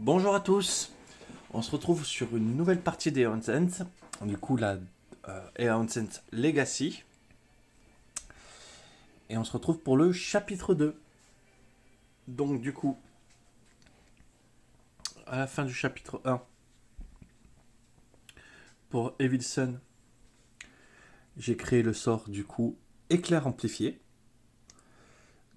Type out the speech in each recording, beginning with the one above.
Bonjour à tous, on se retrouve sur une nouvelle partie d'Aeon Sense, du coup la Aeon Sense Legacy, et on se retrouve pour le chapitre 2. Donc du coup, à la fin du chapitre 1, pour Evilson, j'ai créé le sort du coup éclair amplifié.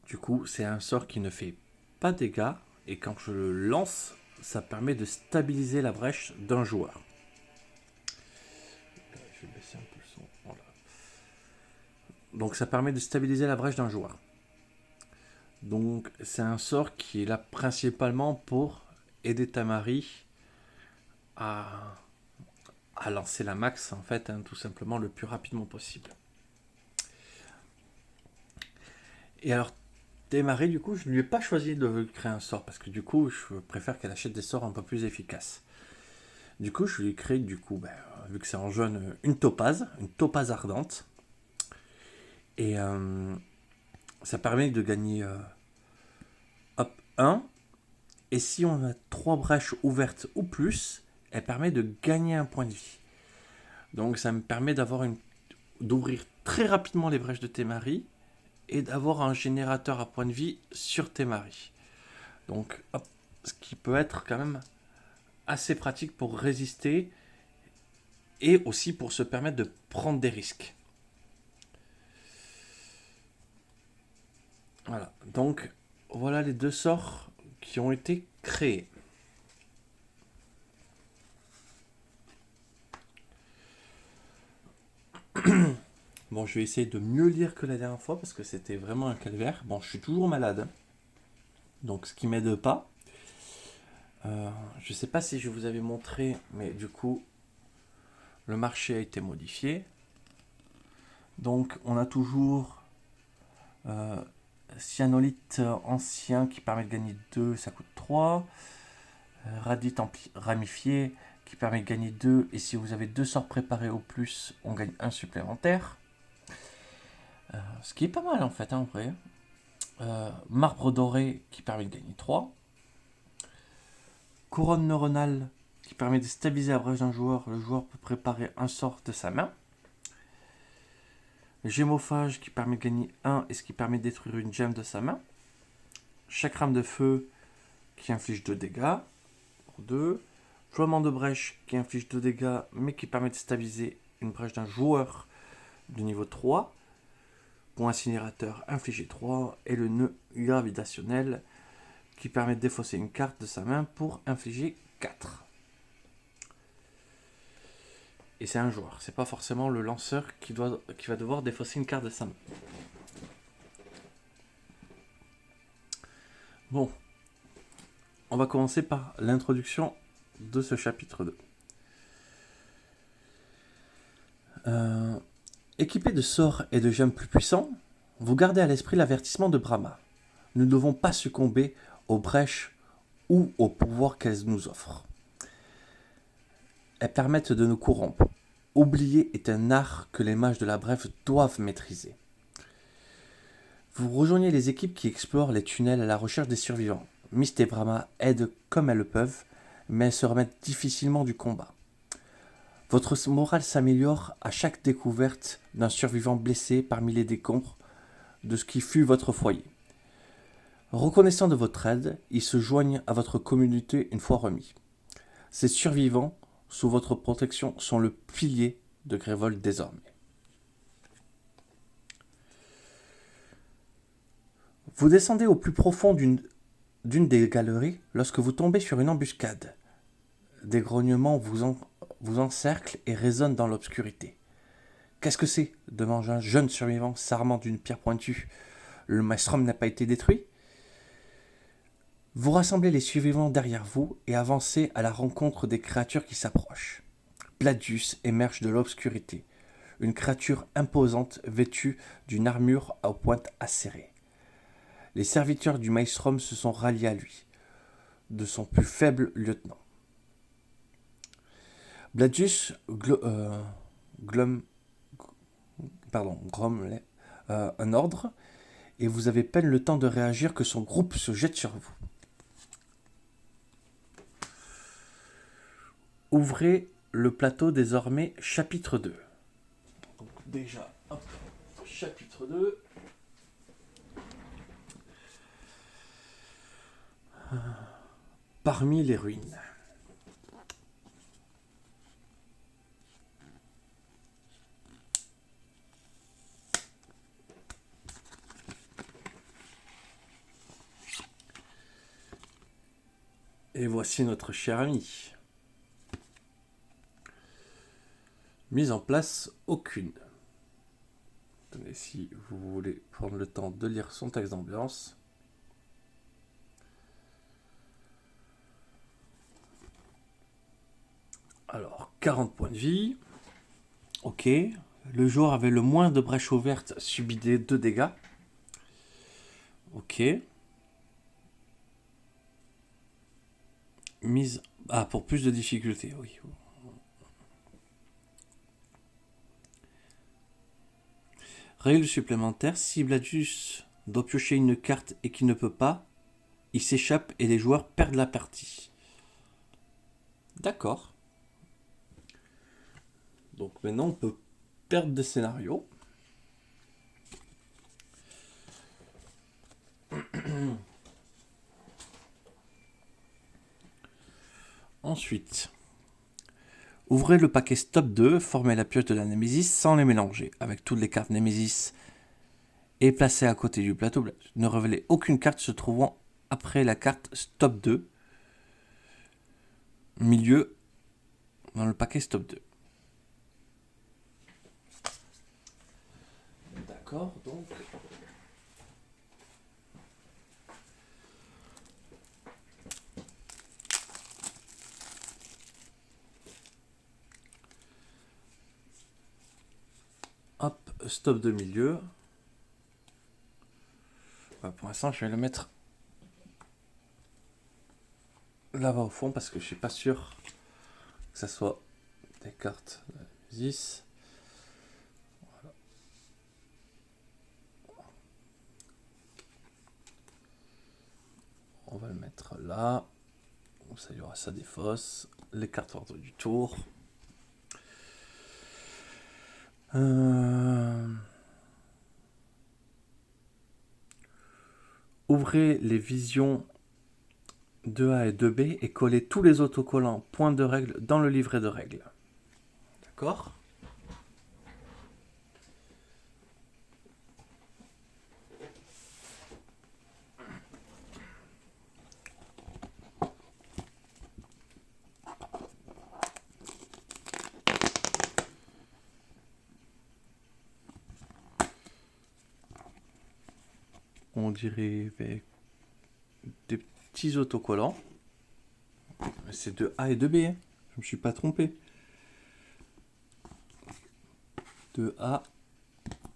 Du coup, c'est un sort qui ne fait pas de dégâts, et quand je le lance, ça permet de stabiliser la brèche d'un joueur. Je vais baisser un peu le son. Voilà. Donc ça permet de stabiliser la brèche d'un joueur. Donc c'est un sort qui est là principalement pour aider Tamari à, à lancer la max en fait, tout simplement le plus rapidement possible. Et alors Tamari, du coup, je ne lui ai pas choisi de créer un sort parce que du coup je préfère qu'elle achète des sorts un peu plus efficaces. Du coup je lui ai créé, du coup, vu que c'est en jaune, une topaz ardente. Et ça permet de gagner hop, 1. Et si on a 3 brèches ouvertes ou plus, elle permet de gagner un point de vie. Donc ça me permet d'ouvrir très rapidement les brèches de Temari et d'avoir un générateur à points de vie sur Temari. Donc hop, ce qui peut être quand même assez pratique pour résister et aussi pour se permettre de prendre des risques. Voilà, donc voilà les deux sorts qui ont été créés. Bon, je vais essayer de mieux lire que la dernière fois parce que c'était vraiment un calvaire. Bon, je suis toujours malade, donc ce qui m'aide pas. Je sais pas si je vous avais montré, mais du coup, le marché a été modifié. Donc, on a toujours euh, cyanolite ancien qui permet de gagner 2, ça coûte 3. Radite ramifié qui permet de gagner 2. Et si vous avez 2 sorts préparés au plus, on gagne 1 supplémentaire. Ce qui est pas mal en fait, en vrai. Marbre doré qui permet de gagner 3. Couronne neuronale qui permet de stabiliser la brèche d'un joueur. Le joueur peut préparer un sort de sa main. Gémophage qui permet de gagner 1 et ce qui permet de détruire une gemme de sa main. Chakram de feu qui inflige 2 dégâts pour 2. Flamant de brèche qui inflige 2 dégâts mais qui permet de stabiliser une brèche d'un joueur de niveau 3. Pour incinérateur infligé 3. Et le nœud gravitationnel qui permet de défausser une carte de sa main pour infliger 4. Et c'est un joueur, c'est pas forcément le lanceur qui va devoir défausser une carte de sa main. Bon, on va commencer par l'introduction de ce chapitre 2. Équipé de sorts et de gemmes plus puissants, vous gardez à l'esprit l'avertissement de Brahma. Nous ne devons pas succomber aux brèches ou aux pouvoirs qu'elles nous offrent. Elles permettent de nous corrompre. Oublier est un art que les mages de la brève doivent maîtriser. Vous rejoignez les équipes qui explorent les tunnels à la recherche des survivants. Myst et Brahma aident comme elles le peuvent, mais elles se remettent difficilement du combat. Votre morale s'améliore à chaque découverte d'un survivant blessé parmi les décombres de ce qui fut votre foyer. Reconnaissant de votre aide, ils se joignent à votre communauté une fois remis. Ces survivants, sous votre protection, sont le pilier de Grévol désormais. Vous descendez au plus profond d'une des galeries lorsque vous tombez sur une embuscade. Des grognements vous encerclent et résonnent dans l'obscurité. Qu'est-ce que c'est demande un jeune survivant s'armant d'une pierre pointue. Le maelstrom n'a pas été détruit? Vous rassemblez les survivants derrière vous et avancez à la rencontre des créatures qui s'approchent. Gladius émerge de l'obscurité, une créature imposante vêtue d'une armure aux pointes acérées. Les serviteurs du maelstrom se sont ralliés à lui, de son plus faible lieutenant. Gladius grommelle un ordre, et vous avez peine le temps de réagir que son groupe se jette sur vous. Ouvrez le plateau désormais chapitre 2. Donc déjà, hop, chapitre 2. Parmi les ruines. Et voici notre cher ami. Mise en place aucune. Attendez, si vous voulez prendre le temps de lire son texte d'ambiance. Alors, 40 points de vie. Ok. Le joueur avait le moins de brèches ouvertes subit des 2 dégâts. Ok. Mise... Ah, pour plus de difficulté, oui. Règle supplémentaire, si Bladius doit piocher une carte et qu'il ne peut pas, il s'échappe et les joueurs perdent la partie. D'accord. Donc maintenant on peut perdre des scénarios. Ensuite, ouvrez le paquet Stop 2, formez la pioche de la Némésis sans les mélanger, avec toutes les cartes Némésis et placez à côté du plateau. Ne révélez aucune carte se trouvant après la carte Stop 2, milieu dans le paquet Stop 2. D'accord, donc... Hop, Stop de milieu. Pour l'instant, je vais le mettre là-bas au fond parce que je suis pas sûr que ça soit des cartes de 10. Voilà. On va le mettre là. Ça y aura ça défausse. Les cartes ordre du tour. Ouvrez les visions 2A et 2B et collez tous les autocollants points de règle dans le livret de règles. D'accord ? On dirait avec des petits autocollants. C'est de A et de B, hein. Je me suis pas trompé. De A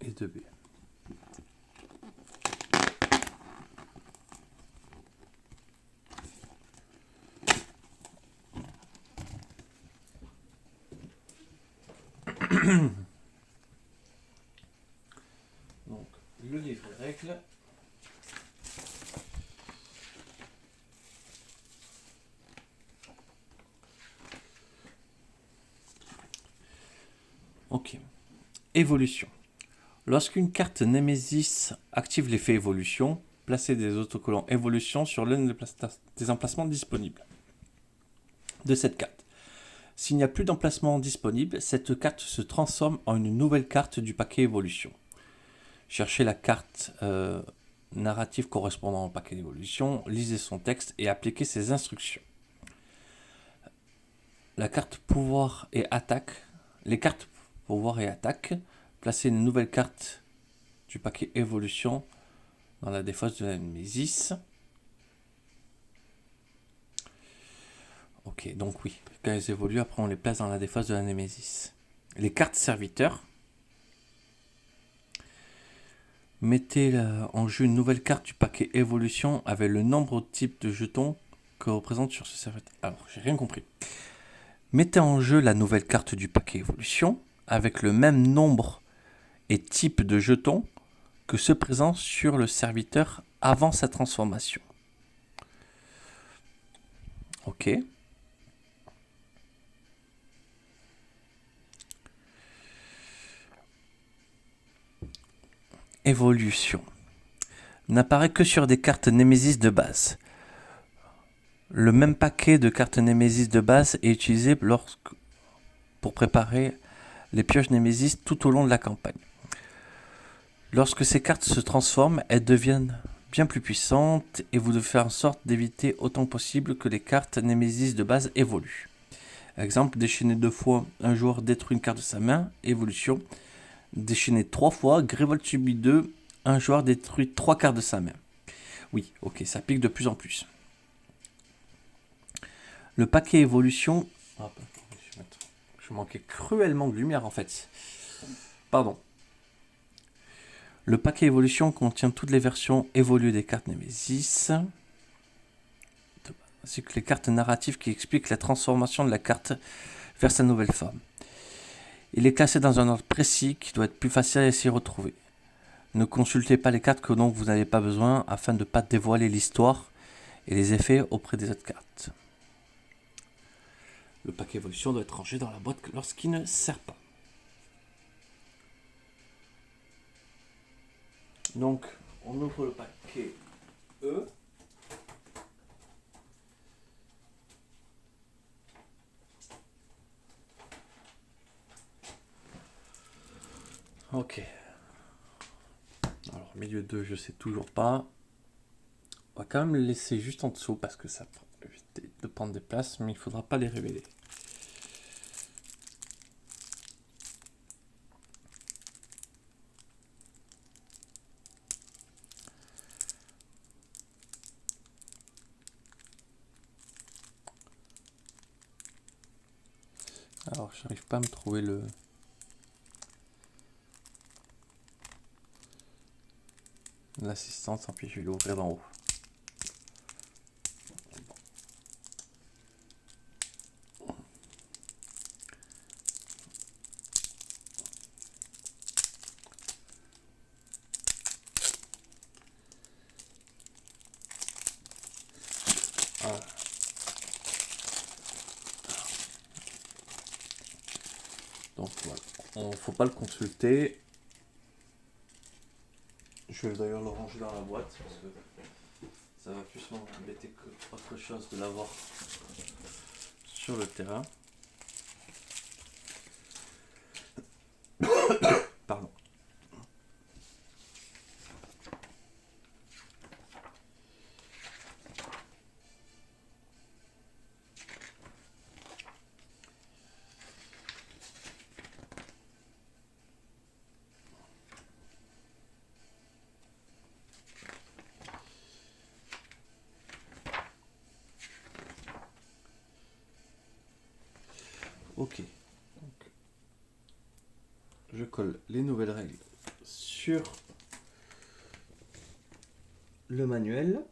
et de B. Donc, le livret règle. Ok. Évolution. Lorsqu'une carte Némésis active l'effet évolution, placez des autocollants évolution sur l'un des emplacements disponibles de cette carte. S'il n'y a plus d'emplacement disponible, cette carte se transforme en une nouvelle carte du paquet évolution. Cherchez la carte narrative correspondant au paquet d'évolution, lisez son texte et appliquez ses instructions. La carte pouvoir et attaque. Les cartes pouvoir et attaque. Placez une nouvelle carte du paquet évolution dans la défausse de la Némésis. Ok, donc oui, quand elles évoluent, après on les place dans la défausse de la Némésis. Les cartes serviteurs. Mettez en jeu une nouvelle carte du paquet évolution avec le nombre type de jetons que représente sur ce serviteur. Alors, j'ai rien compris. Mettez en jeu la nouvelle carte du paquet évolution avec le même nombre et type de jetons que ceux présents sur le serviteur avant sa transformation. Ok. évolution n'apparaît que sur des cartes Nemesis de base. Le même paquet de cartes Nemesis de base est utilisé pour préparer les pioches Nemesis tout au long de la campagne. Lorsque ces cartes se transforment, elles deviennent bien plus puissantes et vous devez faire en sorte d'éviter autant que possible que les cartes Nemesis de base évoluent. Exemple, déchaîner 2 fois, un joueur détruit une carte de sa main, évolution. Déchaîner 3 fois, Grévolte subit 2, un joueur détruit 3 cartes de sa main. Oui, ok, ça pique de plus en plus. Le paquet évolution... je manquais cruellement de lumière en fait. Pardon. Le paquet évolution contient toutes les versions évoluées des cartes Nemesis, ainsi que les cartes narratives qui expliquent la transformation de la carte vers sa nouvelle forme. Il est classé dans un ordre précis qui doit être plus facile à s'y retrouver. Ne consultez pas les cartes dont vous n'avez pas besoin afin de ne pas dévoiler l'histoire et les effets auprès des autres cartes. Le paquet évolution doit être rangé dans la boîte lorsqu'il ne sert pas. Donc, on ouvre le paquet E. Ok. Alors, milieu 2, je sais toujours pas. On va quand même le laisser juste en dessous parce que ça peut éviter de prendre des places, mais il ne faudra pas les révéler. Alors, j'arrive pas à me trouver l'assistance, tant pis, je vais l'ouvrir d'en haut. Voilà. Donc voilà, il faut pas le consulter. Je vais d'ailleurs le ranger dans la boîte parce que ça va plus m'embêter que autre chose de l'avoir sur le terrain. Pardon. Ok. Donc, je colle les nouvelles règles sur le manuel.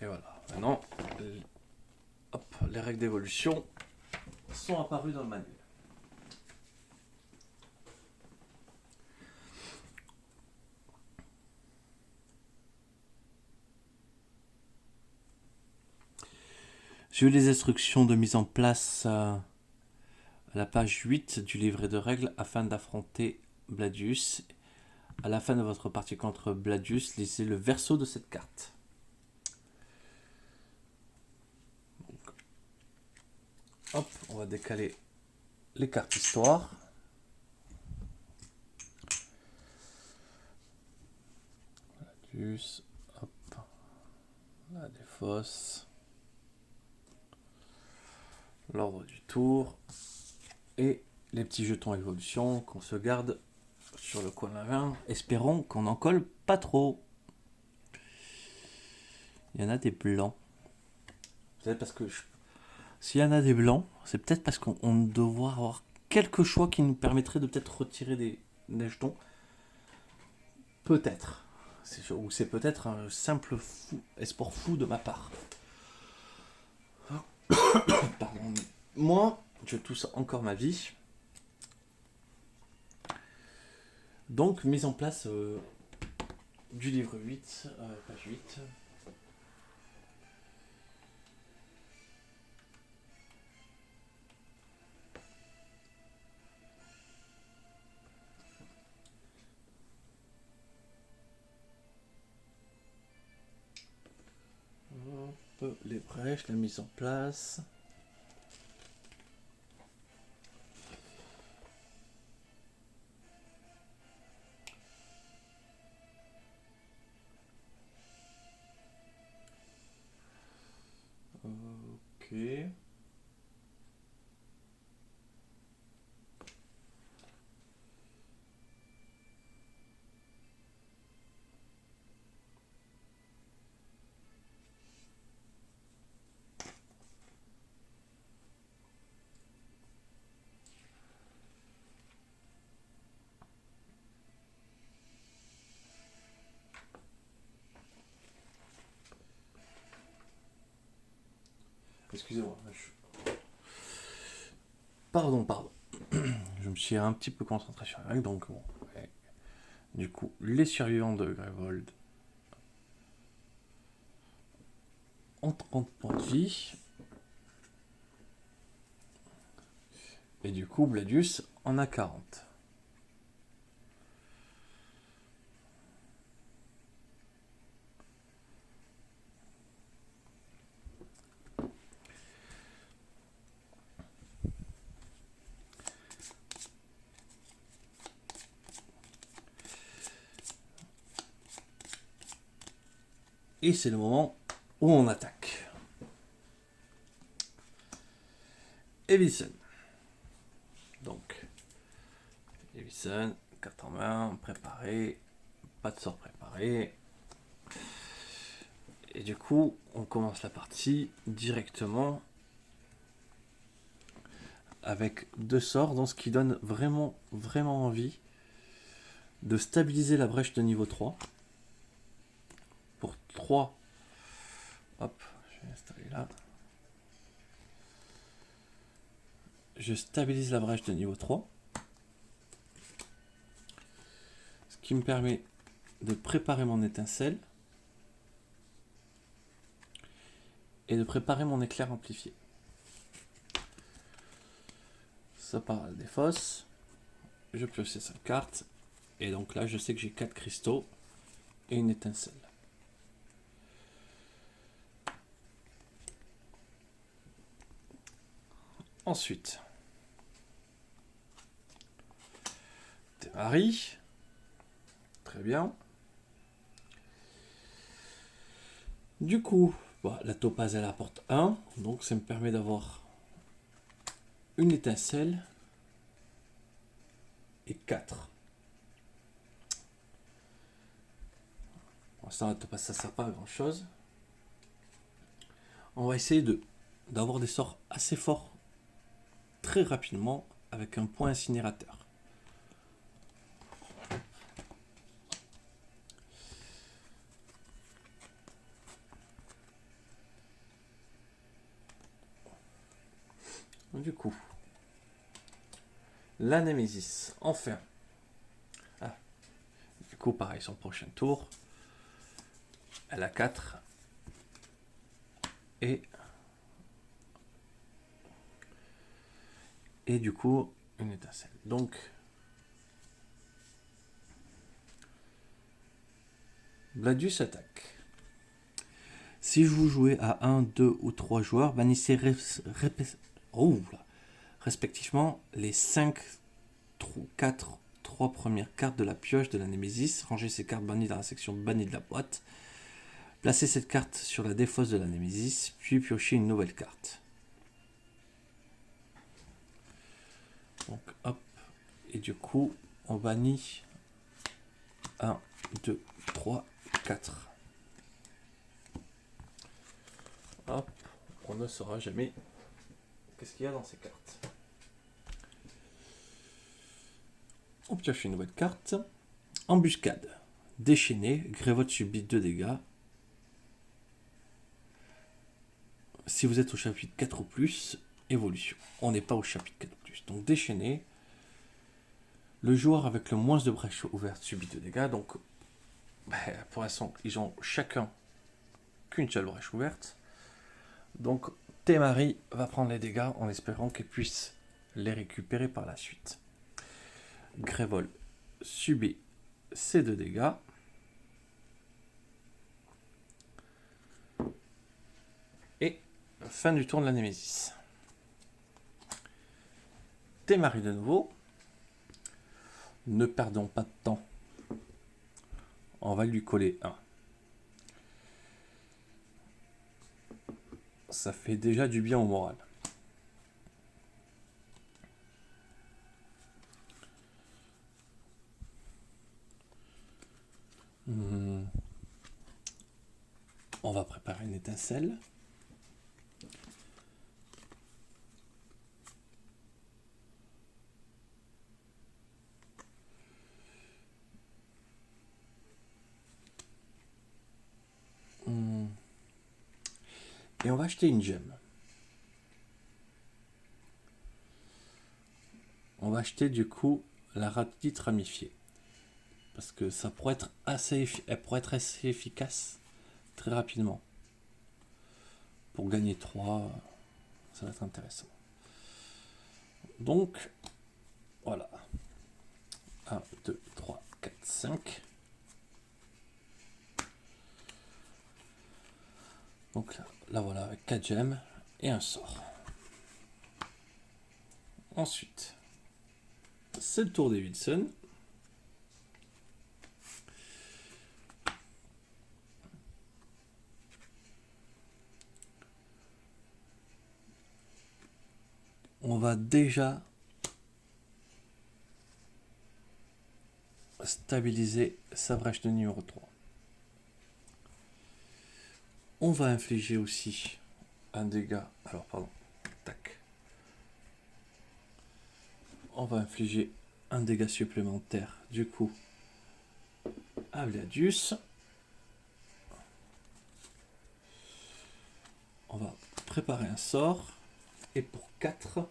Et voilà. Maintenant, hop, les règles d'évolution sont apparues dans le manuel. J'ai eu les instructions de mise en place à la page 8 du livret de règles afin d'affronter Bladius. À la fin de votre partie contre Bladius, lisez le verso de cette carte. Donc, hop, on va décaler les cartes histoire. Bladius, hop, la défausse. L'ordre du tour et les petits jetons évolution qu'on se garde sur le coin de la main. Espérons qu'on n'en colle pas trop. Il y en a des blancs. Peut-être parce que s'il y en a des blancs, c'est peut-être parce qu'on doit avoir quelques choix qui nous permettraient de peut-être retirer des jetons. Peut-être. Ou c'est peut-être un simple espoir fou de ma part. Pardon. Moi, je tousse encore ma vie. Donc, mise en place du livre 8, page 8. Les brèches, la mise en place. Ok. Excusez-moi. Pardon. Je me suis un petit peu concentré sur la règle, donc bon. Ouais. Du coup, les survivants de Grevold ont 30 points de vie. Et du coup, Bladius en a 40. Et c'est le moment où on attaque. Evison. Donc, Evison, carte en main, préparé, pas de sort préparé. Et du coup, on commence la partie directement avec 2 sorts, dans ce qui donne vraiment envie de stabiliser la brèche de niveau 3. Pour 3. Hop, je vais installer là. Je stabilise la brèche de niveau 3. Ce qui me permet de préparer mon étincelle et de préparer mon éclair amplifié. Ça part à la défausse. Je pioche ces 5 cartes. Et donc là, je sais que j'ai 4 cristaux et une étincelle. Ensuite, Thémarie. Très bien. Du coup, la topaze elle apporte 1. Donc ça me permet d'avoir une étincelle et 4. Pour l'instant, la topaze ça sert pas à grand chose. On va essayer d'avoir des sorts assez forts très rapidement avec un point incinérateur. Du coup, la Némésis, enfin. Du coup, pareil, son prochain tour. Elle a 4. Et du coup, une étincelle. Donc, Bladius attaque. Si vous jouez à 1, 2 ou 3 joueurs, bannissez respectivement les 5, 4, 3 premières cartes de la pioche de la Némésis. Rangez ces cartes bannies dans la section bannie de la boîte. Placez cette carte sur la défausse de la Némésis, puis piochez une nouvelle carte. Donc hop, et du coup, on bannit 1, 2, 3, 4. Hop, on ne saura jamais qu'est-ce qu'il y a dans ces cartes. On pioche une nouvelle carte. Embuscade. Déchaîné, Grévold subit 2 dégâts. Si vous êtes au chapitre 4 ou plus, évolution. On n'est pas au chapitre 4 ou plus. Donc déchaîné. Le joueur avec le moins de brèches ouvertes subit 2 dégâts. Donc pour l'instant, ils ont chacun qu'une seule brèche ouverte. Donc Thémarie va prendre les dégâts en espérant qu'elle puisse les récupérer par la suite. Grévold subit ces 2 dégâts. fin du tour de la Némésis. Démarrer de nouveau. Ne perdons pas de temps. On va lui coller un. Ça fait déjà du bien au moral. On va préparer une étincelle. Et on va acheter une gemme. On va acheter du coup la radite ramifiée. Parce que ça pourrait être elle pourrait être assez efficace très rapidement. Pour gagner 3, ça va être intéressant. Donc, voilà. 1, 2, 3, 4, 5. Donc là voilà, avec 4 gemmes et un sort. Ensuite, c'est le tour des Wilson. On va déjà stabiliser sa brèche de numéro 3. On va infliger aussi un dégât. Alors, pardon. Tac. On va infliger un dégât supplémentaire, du coup, à Vladius. On va préparer un sort. Et pour 4,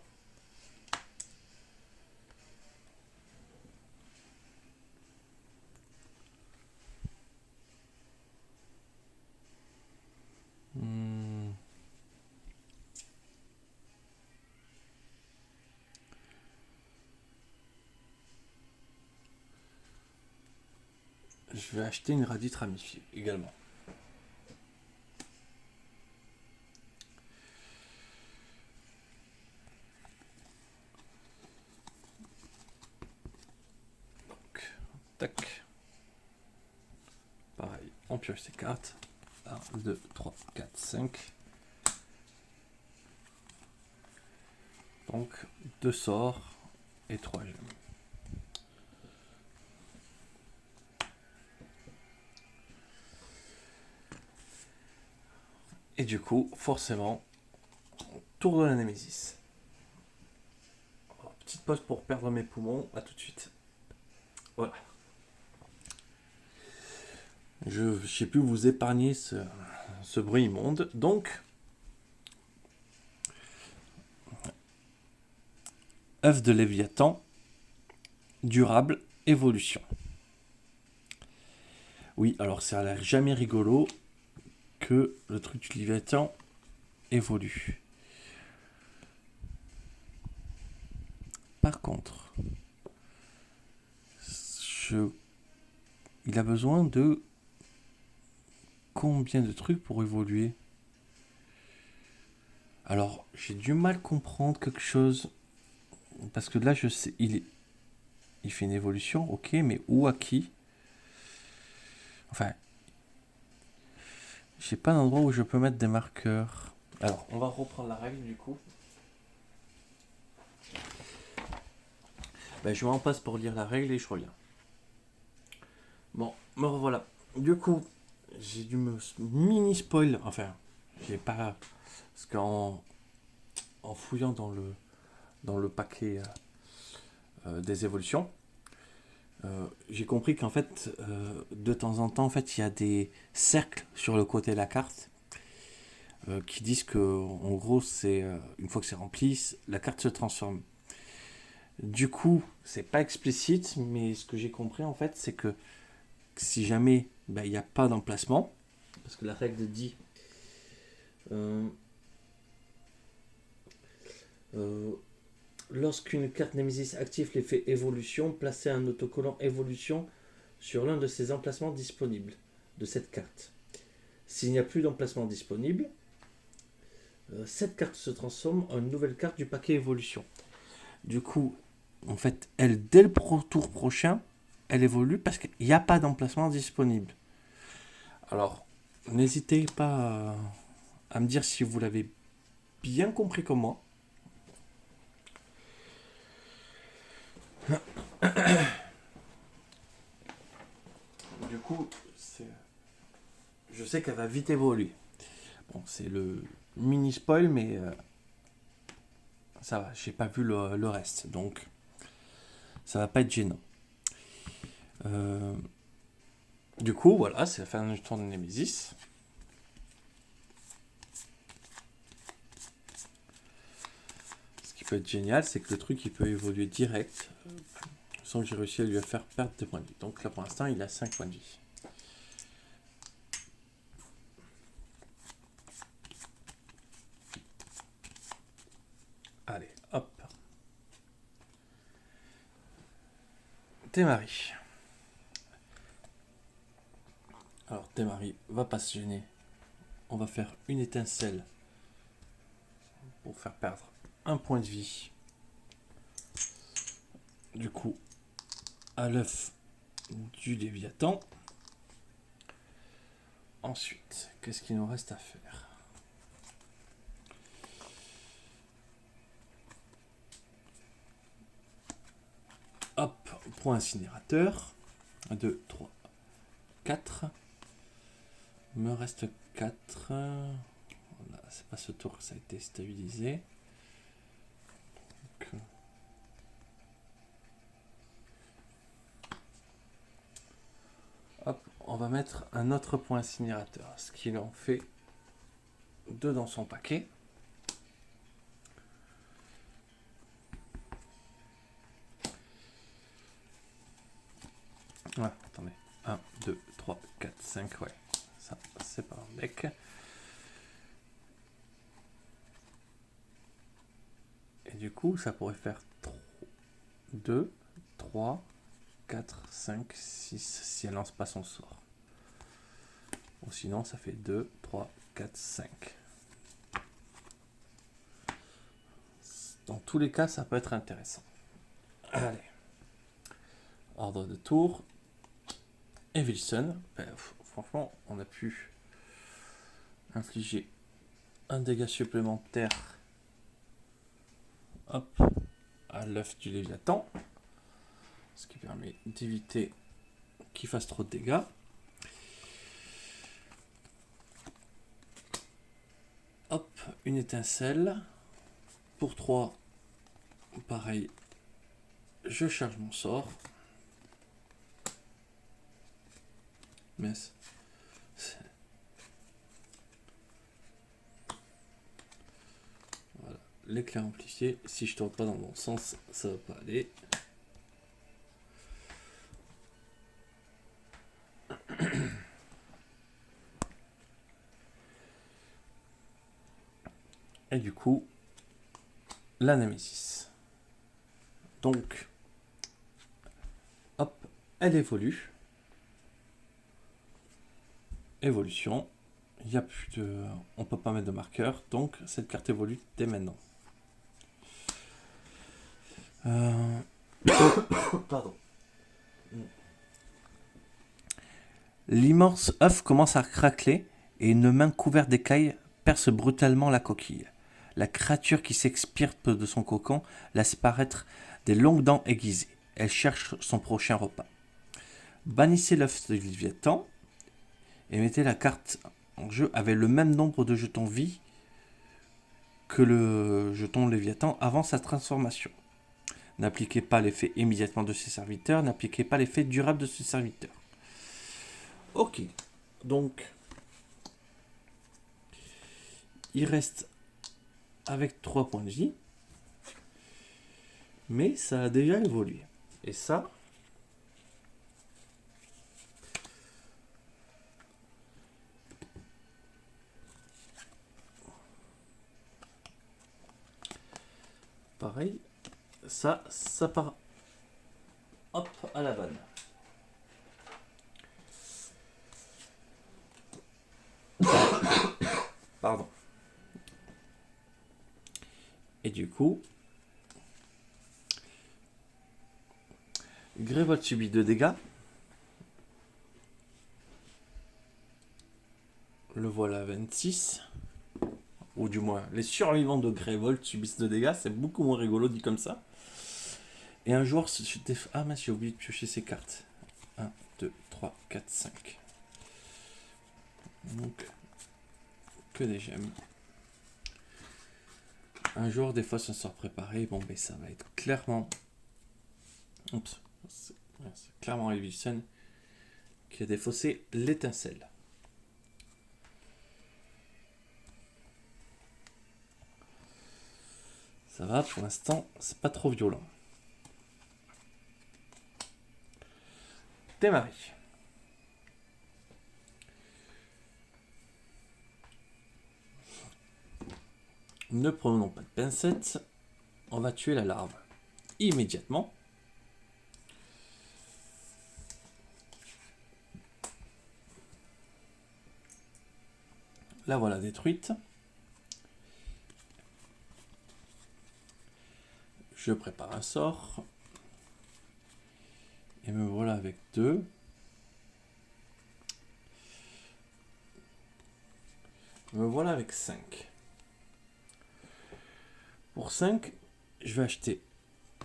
je vais acheter une radite ramifiée également. Donc, tac. Pareil, on pioche ses cartes. 1, 2, 3, 4, 5. Donc, 2 sorts et 3 gemmes. Et du coup, forcément, tour de la Némésis. Petite pause pour perdre mes poumons. À tout de suite. Voilà. Je ne sais plus vous épargner ce bruit immonde. Donc, œuf de Léviathan, durable, évolution. Oui, alors ça a l'air jamais rigolo que le truc du Léviathan évolue. Par contre, il a besoin de combien de trucs pour évoluer? Alors, j'ai du mal à comprendre quelque chose. Parce que là, je sais, il fait une évolution, ok, mais où, à qui? Enfin, j'ai pas d'endroit où je peux mettre des marqueurs. Alors, on va reprendre la règle du coup. Ben, je m'en passe pour lire la règle et je reviens. Bon, me revoilà. Du coup, j'ai dû me mini spoil. Enfin, j'ai pas. Parce qu'en fouillant dans le paquet des évolutions, j'ai compris qu'en fait, de temps en temps, en fait, il y a des cercles sur le côté de la carte qui disent que, en gros, c'est une fois que c'est rempli, la carte se transforme. Du coup, c'est pas explicite, mais ce que j'ai compris en fait, c'est que si jamais il n'y a pas d'emplacement, parce que la règle dit lorsqu'une carte Nemesis active l'effet évolution, placez un autocollant évolution sur l'un de ses emplacements disponibles de cette carte. S'il n'y a plus d'emplacement disponible, cette carte se transforme en une nouvelle carte du paquet évolution. Du coup, en fait, elle, dès le tour prochain, elle évolue parce qu'il n'y a pas d'emplacement disponible. Alors, n'hésitez pas à me dire si vous l'avez bien compris comme moi. Du coup, je sais qu'elle va vite évoluer. Bon, c'est le mini spoil, mais ça va, j'ai pas vu le reste, donc ça va pas être gênant. Du coup, voilà, c'est la fin du tour de Nemesis. Ce qui peut être génial, c'est que le truc il peut évoluer direct sans que j'ai réussi à lui faire perdre des points de vie. Donc là pour l'instant, il a 5 points de vie. Allez, hop. Témari. Alors Témari va pas se gêner. On va faire une étincelle pour faire perdre un point de vie. Du coup, à l'œuf du Léviathan. Ensuite, qu'est-ce qu'il nous reste à faire? Hop, point incinérateur. 1, 2, 3, 4. Il me reste 4. Voilà, c'est pas ce tour que ça a été stabilisé. Donc, hop, on va mettre un autre point incinérateur, ce qu'il en fait 2 dans son paquet. Ah, attendez. 1, 2, 3, 4, 5, ouais. Ça, c'est pas un deck. Et du coup, ça pourrait faire 2, 3, 4, 5, 6 si elle lance pas son sort. Ou sinon, ça fait 2, 3, 4, 5. Dans tous les cas, ça peut être intéressant. Allez. Ordre de tour. Evilson. Ben, franchement, on a pu infliger un dégât supplémentaire, hop, à l'œuf du Léviathan, ce qui permet d'éviter qu'il fasse trop de dégâts. Hop, une étincelle. Pour 3, pareil, je charge mon sort. Mais voilà, l'éclair amplifié. Si je tourne pas dans le bon sens, ça va pas aller. Et du coup, la Nemesis. Donc, hop, elle évolue. Évolution. Il y a plus de, on peut pas mettre de marqueur, donc cette carte évolue dès maintenant. Pardon. L'immense œuf commence à craqueler et une main couverte d'écailles perce brutalement la coquille. La créature qui s'extirpe de son cocon laisse paraître des longues dents aiguisées. Elle cherche son prochain repas. Bannissez l'œuf de Léviathan et mettez la carte en jeu avec le même nombre de jetons vie que le jeton Léviathan avant sa transformation. N'appliquez pas l'effet immédiatement de ses serviteurs, n'appliquez pas l'effet durable de ses serviteurs. Ok, donc il reste avec 3 points de vie, mais ça a déjà évolué. Et ça, pareil, ça part hop à la vanne. Pardon. du coup, Grévold subit 2 dégâts. Le voilà à 26. Ou du moins, les survivants de Grévold subissent 2 dégâts. C'est beaucoup moins rigolo dit comme ça. Et un joueur se défend. Ah mince, j'ai oublié de piocher ses cartes. 1, 2, 3, 4, 5. Donc, que des gemmes. Un joueur défausse un sort préparé. Bon, ben ça va être clairement. Oups. C'est clairement Evilson qui a défaussé l'étincelle. Ça va, pour l'instant, c'est pas trop violent. Témari. Ne prenons pas de pincettes. On va tuer la larve immédiatement. La voilà détruite. Je prépare un sort. Et me voilà avec 2. Me voilà avec 5. Pour 5, je vais acheter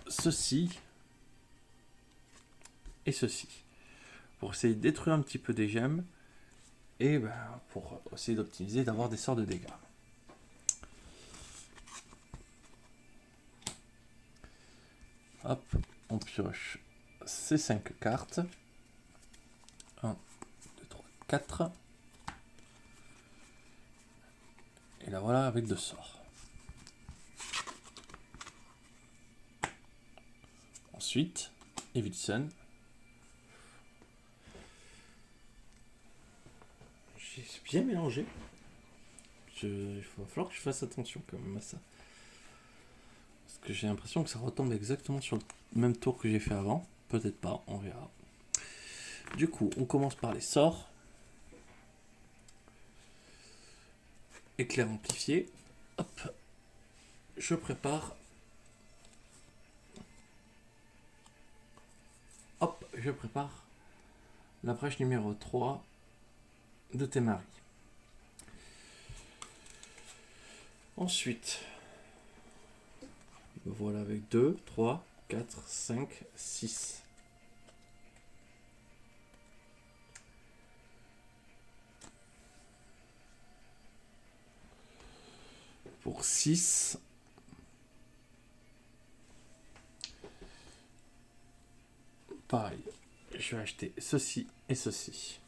ceci et ceci. Pour essayer de détruire un petit peu des gemmes. Et ben, pour essayer d'optimiser, d'avoir des sorts de dégâts. Hop, on pioche ces 5 cartes. 1, 2, 3, 4. Et la voilà avec 2 sorts. Ensuite, Evilson. J'ai bien mélangé. Il va falloir que je fasse attention quand même à ça. Parce que j'ai l'impression que ça retombe exactement sur le même tour que j'ai fait avant. Peut-être pas, on verra. Du coup, on commence par les sorts. Éclair amplifié. Hop. Je prépare. Hop, je prépare la brèche numéro 3 de Témari. Ensuite, me voilà avec 2, 3, 4, 5, 6. Pour 6, pareil, je vais acheter ceci et ceci.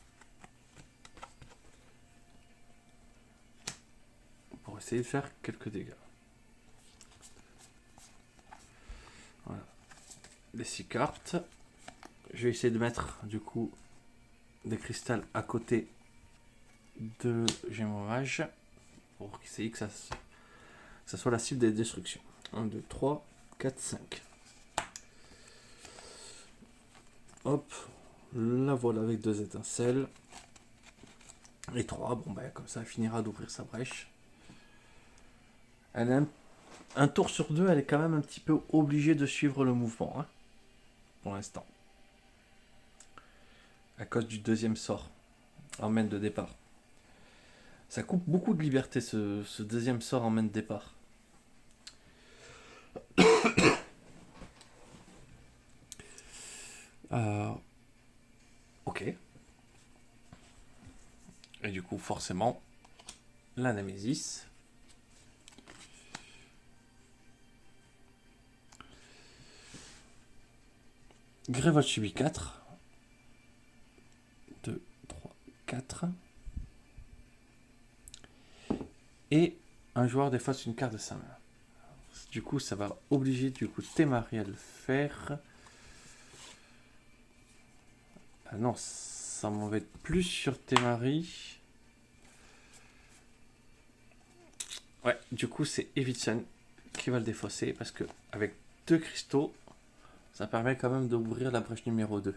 Pour essayer de faire quelques dégâts. Voilà. Les 6 cartes. Je vais essayer de mettre du coup des cristals à côté de Gémorage pour essayer que ça soit la cible des destructions. 1, 2, 3, 4, 5. Hop, la voilà avec 2 étincelles. Et 3, bon ben comme ça elle finira d'ouvrir sa brèche. Elle a un tour sur 2, elle est quand même un petit peu obligée de suivre le mouvement, hein, pour l'instant. À cause du 2e sort en main de départ. Ça coupe beaucoup de liberté ce 2e sort en main de départ. Ok. Et du coup, forcément, la Némésis. Grévold subit 4. 2, 3, 4. Et un joueur défausse une carte de sa main. Du coup, ça va obliger Témari à le faire. Ah non, ça m'embête plus sur Témari. Ouais, du coup, c'est Evilson qui va le défausser parce que avec 2 cristaux, ça permet quand même d'ouvrir la brèche numéro 2.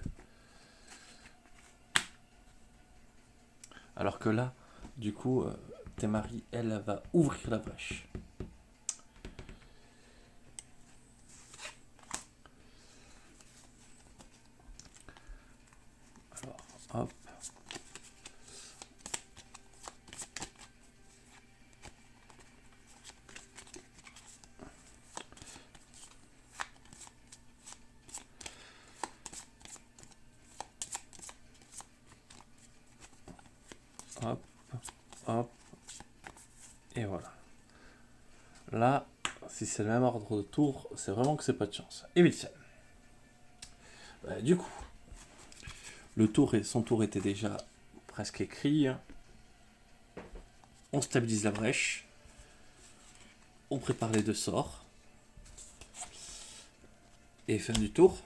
Alors que là, du coup, Témari, elle va ouvrir la brèche. hop, et voilà. Là, si c'est le même ordre de tour, c'est vraiment que c'est pas de chance. Et Wilson. Du coup, son tour était déjà presque écrit. On stabilise la brèche. On prépare les 2 sorts. Et fin du tour.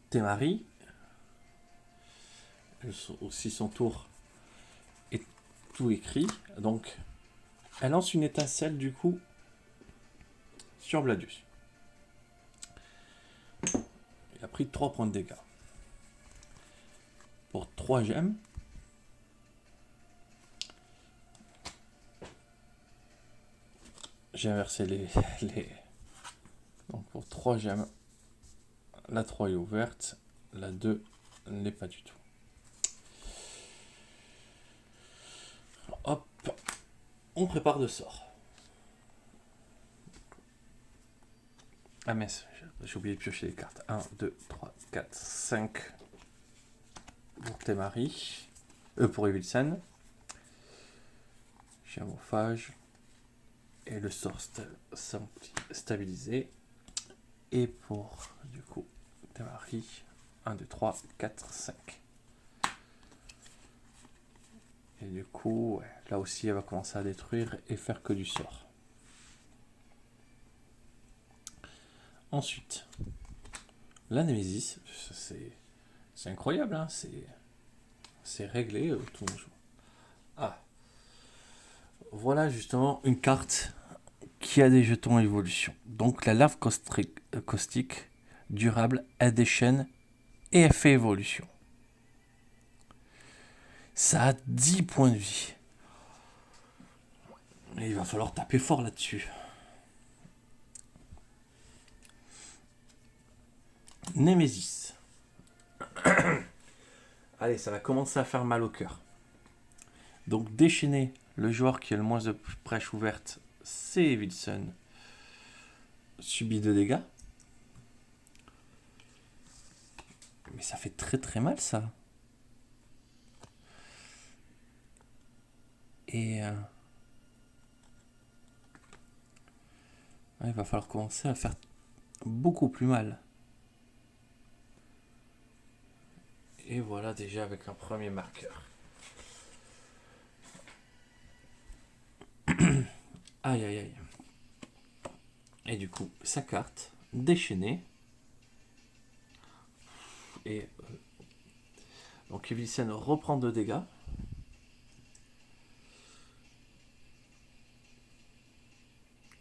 Témari. Aussi son tour est tout écrit. Donc, elle lance une étincelle du coup sur Bladius. Il a pris 3 points de dégâts. Pour 3 gemmes. J'ai inversé les... Donc pour 3 gemmes, la 3 est ouverte, la 2 ne l'est pas du tout. Hop, on prépare 2 sorts. Ah mince, j'ai oublié de piocher les cartes. 1, 2, 3, 4, 5 pour Témari. Pour Evilsan. Gémophage. Et le sort stabilisé. Et pour, du coup, Témari. 1, 2, 3, 4, 5. Et du coup, ouais, là aussi, elle va commencer à détruire et faire que du sort. Ensuite, la Némésis, c'est incroyable, hein, c'est réglé tout le jeu. Ah, voilà justement une carte qui a des jetons évolution. Donc la lave caustique durable a des chaînes et elle fait évolution. Ça a 10 points de vie. Et il va falloir taper fort là-dessus. Némésis. Allez, ça va commencer à faire mal au cœur. Donc déchaîner, le joueur qui a le moins de brèches ouvertes, c'est Wilson. Subit 2 dégâts. Mais ça fait très très mal ça. Et il va falloir commencer à faire beaucoup plus mal. Et voilà déjà avec un premier marqueur. Aïe aïe aïe. Et du coup, sa carte déchaînée. Et donc Evilsen reprend 2 dégâts.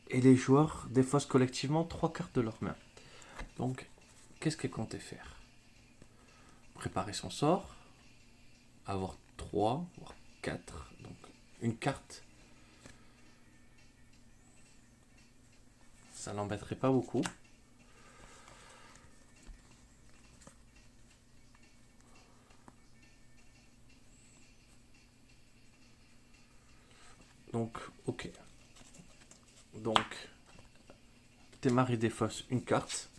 Et les joueurs défaussent collectivement 3 cartes de leur main. Donc, qu'est-ce qu'elle comptait faire? Préparer son sort, avoir 3, voire 4, donc une carte. Ça n'embêterait pas beaucoup. Donc, ok. Donc, Témari défausse une carte.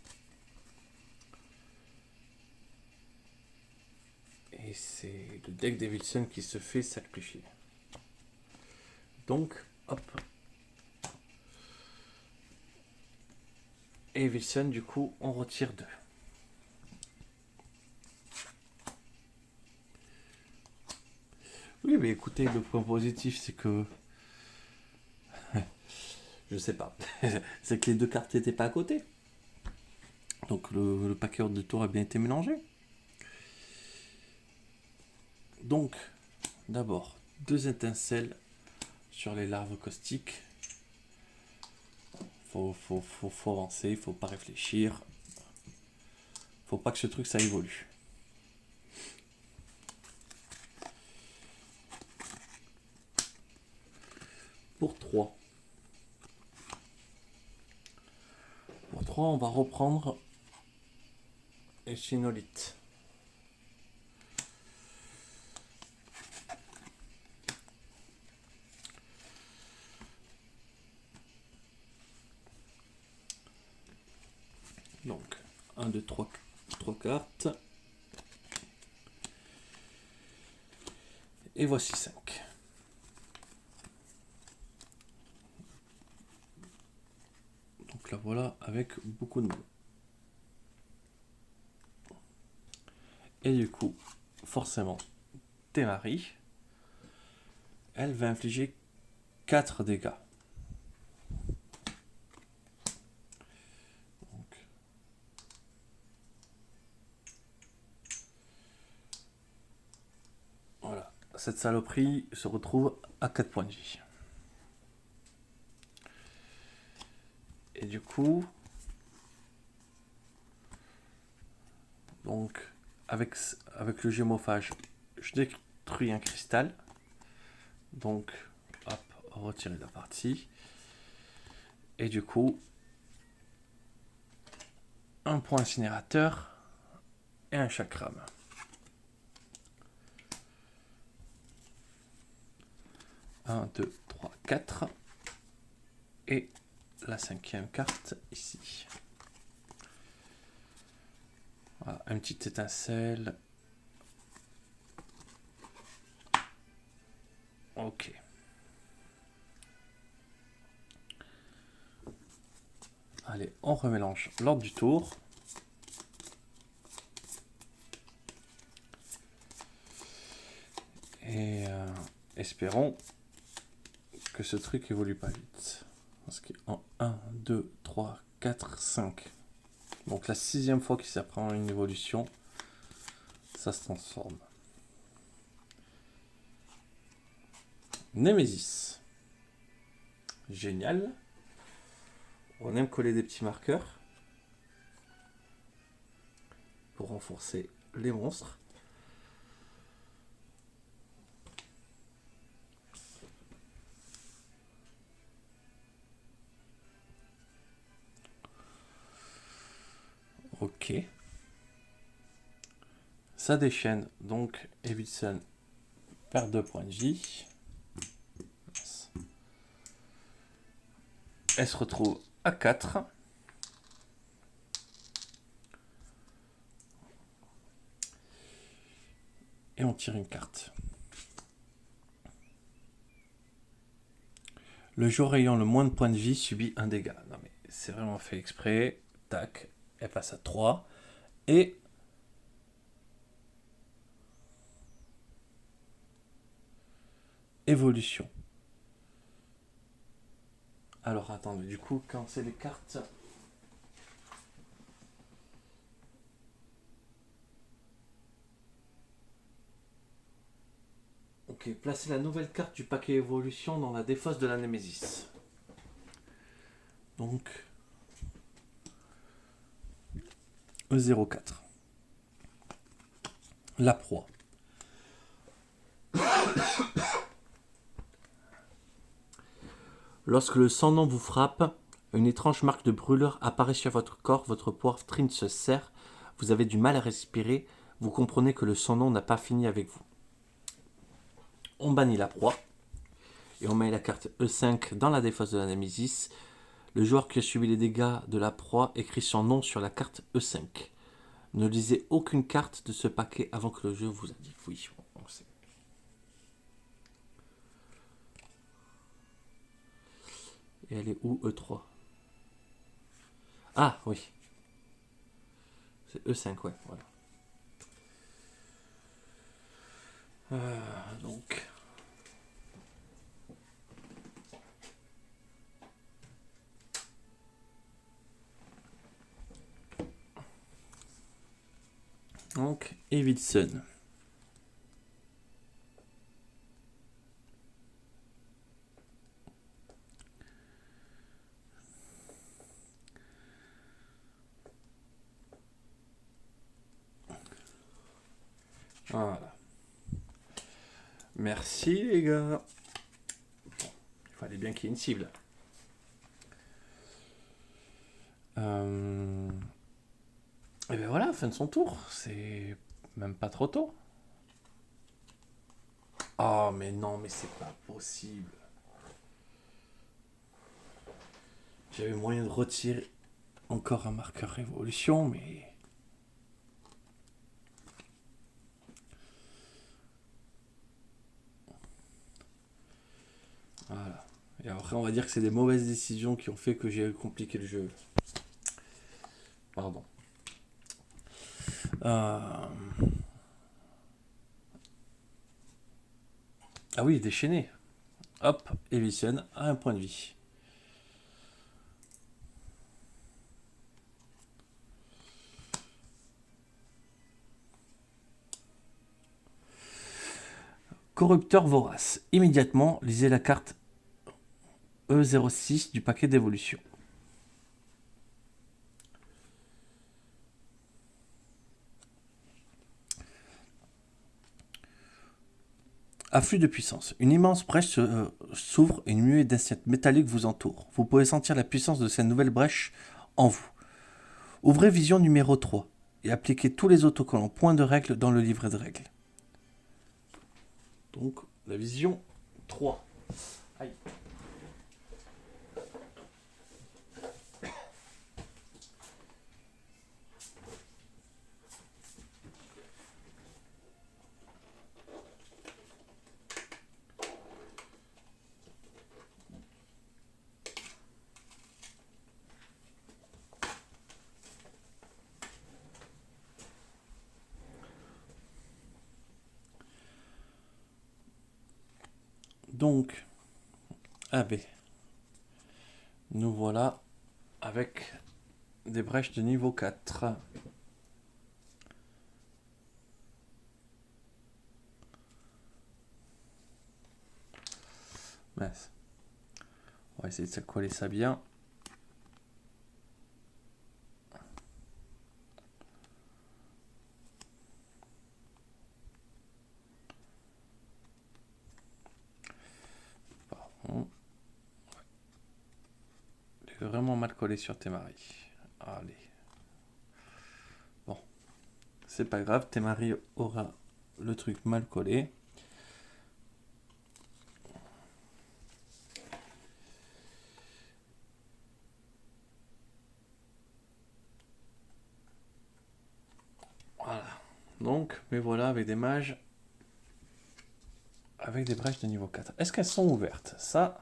Et c'est le deck d'Evilson qui se fait sacrifier. Donc, hop. Et Evilson, du coup, on retire 2. Oui, mais écoutez, le point positif, c'est que... je sais pas. C'est que les 2 cartes n'étaient pas à côté. Donc le paquet de tours a bien été mélangé. Donc, d'abord, 2 étincelles sur les larves caustiques. Faut avancer, faut pas réfléchir. Faut pas que ce truc ça évolue. Pour 3. Pour 3, on va reprendre Échinolite. Donc, 1, 2, 3 cartes. Et voici 5. Donc là voilà, avec beaucoup de mots. Et du coup, forcément, Témarie, elle va infliger 4 dégâts. Donc, voilà, cette saloperie se retrouve à 4 points de vie. Et du coup, donc avec le gémophage, je détruis un cristal. Donc, hop, retirer la partie. Et du coup, un point incinérateur et un chakram. Un, 2, 3, 4. Et la 5e carte ici. Voilà, une petite étincelle. Ok. Allez, on remélange l'ordre du tour. Et espérons que ce truc évolue pas vite. Parce qu'en 1, 2, 3, 4, 5. Donc la 6e fois qu'il s'apprend une évolution, ça se transforme. Némésis. Génial. On aime coller des petits marqueurs pour renforcer les monstres. Ok. Ça déchaîne, donc Evilson perd 2 points de vie. Elle se retrouve à 4. Et on tire une carte. Le joueur ayant le moins de points de vie subit un dégât. Non mais c'est vraiment fait exprès. Tac, elle passe à 3. Et évolution. Alors attendez, du coup, quand c'est les cartes... Ok, placez la nouvelle carte du paquet évolution dans la défausse de la Némésis. Donc, E04. La proie. Lorsque le sang-nom vous frappe, une étrange marque de brûlure apparaît sur votre corps, votre poitrine se serre, vous avez du mal à respirer, vous comprenez que le sang-nom n'a pas fini avec vous. On bannit la proie et on met la carte E5 dans la défausse de la Némésis. Le joueur qui a subi les dégâts de la proie écrit son nom sur la carte E5. Ne lisez aucune carte de ce paquet avant que le jeu vous indique. Oui, on sait. Et elle est où, E3? Ah, oui. C'est E5, ouais. Voilà. Donc... Donc, Evilson. Voilà. Merci les gars. Bon, il fallait bien qu'il y ait une cible. Et ben voilà, fin de son tour. C'est même pas trop tôt. Oh mais non, mais c'est pas possible. J'avais moyen de retirer encore un marqueur révolution, mais... Et après, on va dire que c'est des mauvaises décisions qui ont fait que j'ai compliqué le jeu. Pardon. Ah oui, déchaîné. Hop, Evison a un point de vie. Corrupteur vorace. Immédiatement, lisez la carte E06 du paquet d'évolution. Afflux de puissance. Une immense brèche s'ouvre et une nuée d'assiettes métalliques vous entoure. Vous pouvez sentir la puissance de cette nouvelle brèche en vous. Ouvrez vision numéro 3 et appliquez tous les autocollants points de règle dans le livret de règles. Donc, la vision 3. Aïe. Donc, AB. Nous voilà avec des brèches de niveau 4. Mince. On va essayer de coller ça bien. Pardon. Il est vraiment mal collé sur Temari. Allez. Bon. C'est pas grave, Temari aura le truc mal collé. Voilà. Donc, mais voilà, avec des mages. Avec des brèches de niveau 4. Est-ce qu'elles sont ouvertes? Ça.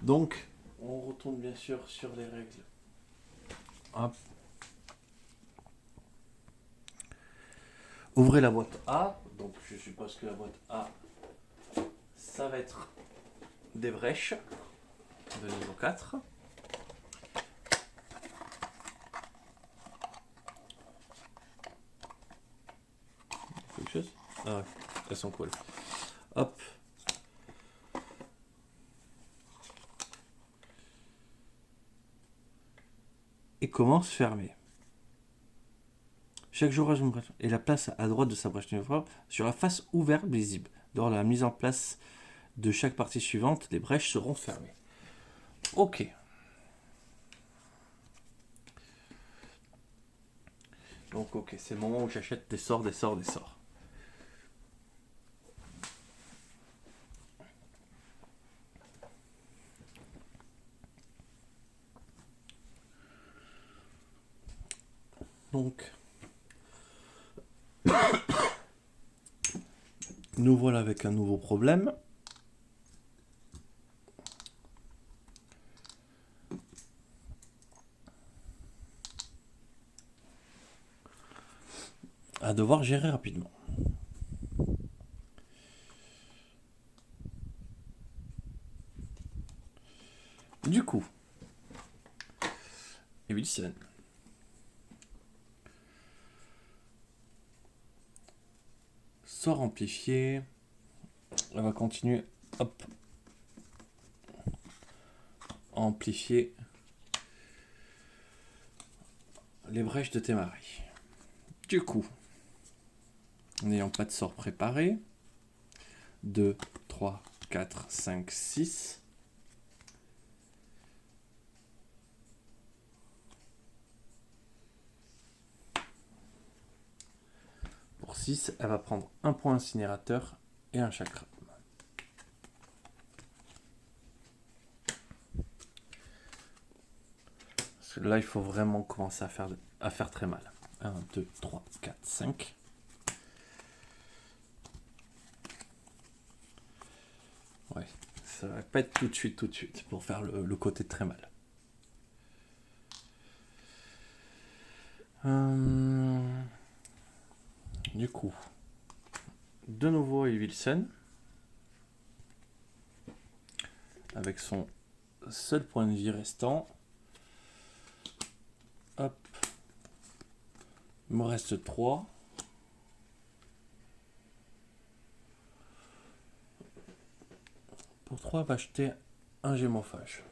Donc, on retourne bien sûr sur les règles. Hop. Ouvrez la boîte A. Donc, je suppose que la boîte A, ça va être des brèches de niveau 4. Quelque chose? Ah ouais, elles sont cool. Hop. Et commence fermer. Chaque joueur et la place à droite de sa brèche niveau sur la face ouverte visible. Lors de la mise en place de chaque partie suivante, les brèches seront fermées. Ok. Donc ok, c'est le moment où j'achète des sorts. Donc, nous voilà avec un nouveau problème. À devoir gérer rapidement. Du coup, Wilson. Sort amplifié. On va continuer. Hop. Amplifier les brèches de Temari. Du coup, n'ayant pas de sort préparé, 2, 3, 4, 5, 6. Pour 6, elle va prendre un point incinérateur et un chakra. Là, il faut vraiment commencer à faire très mal. 1, 2, 3, 4, 5. Ouais, ça va pas être tout de suite, pour faire le côté très mal. Du coup, de nouveau Evilsen, avec son seul point de vie restant. Hop. Il me reste 3. Pour 3, on va acheter un gémophage.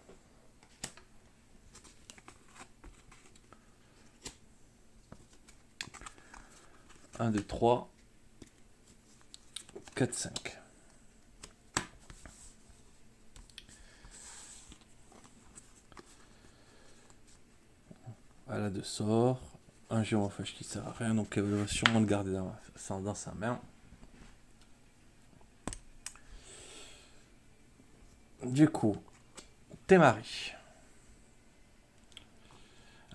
Un, 2, 3, 4, 5. Voilà, 2 sorts. Un géophage qui sert à rien, donc elle va sûrement le garder dans sa main. Du coup, Temari.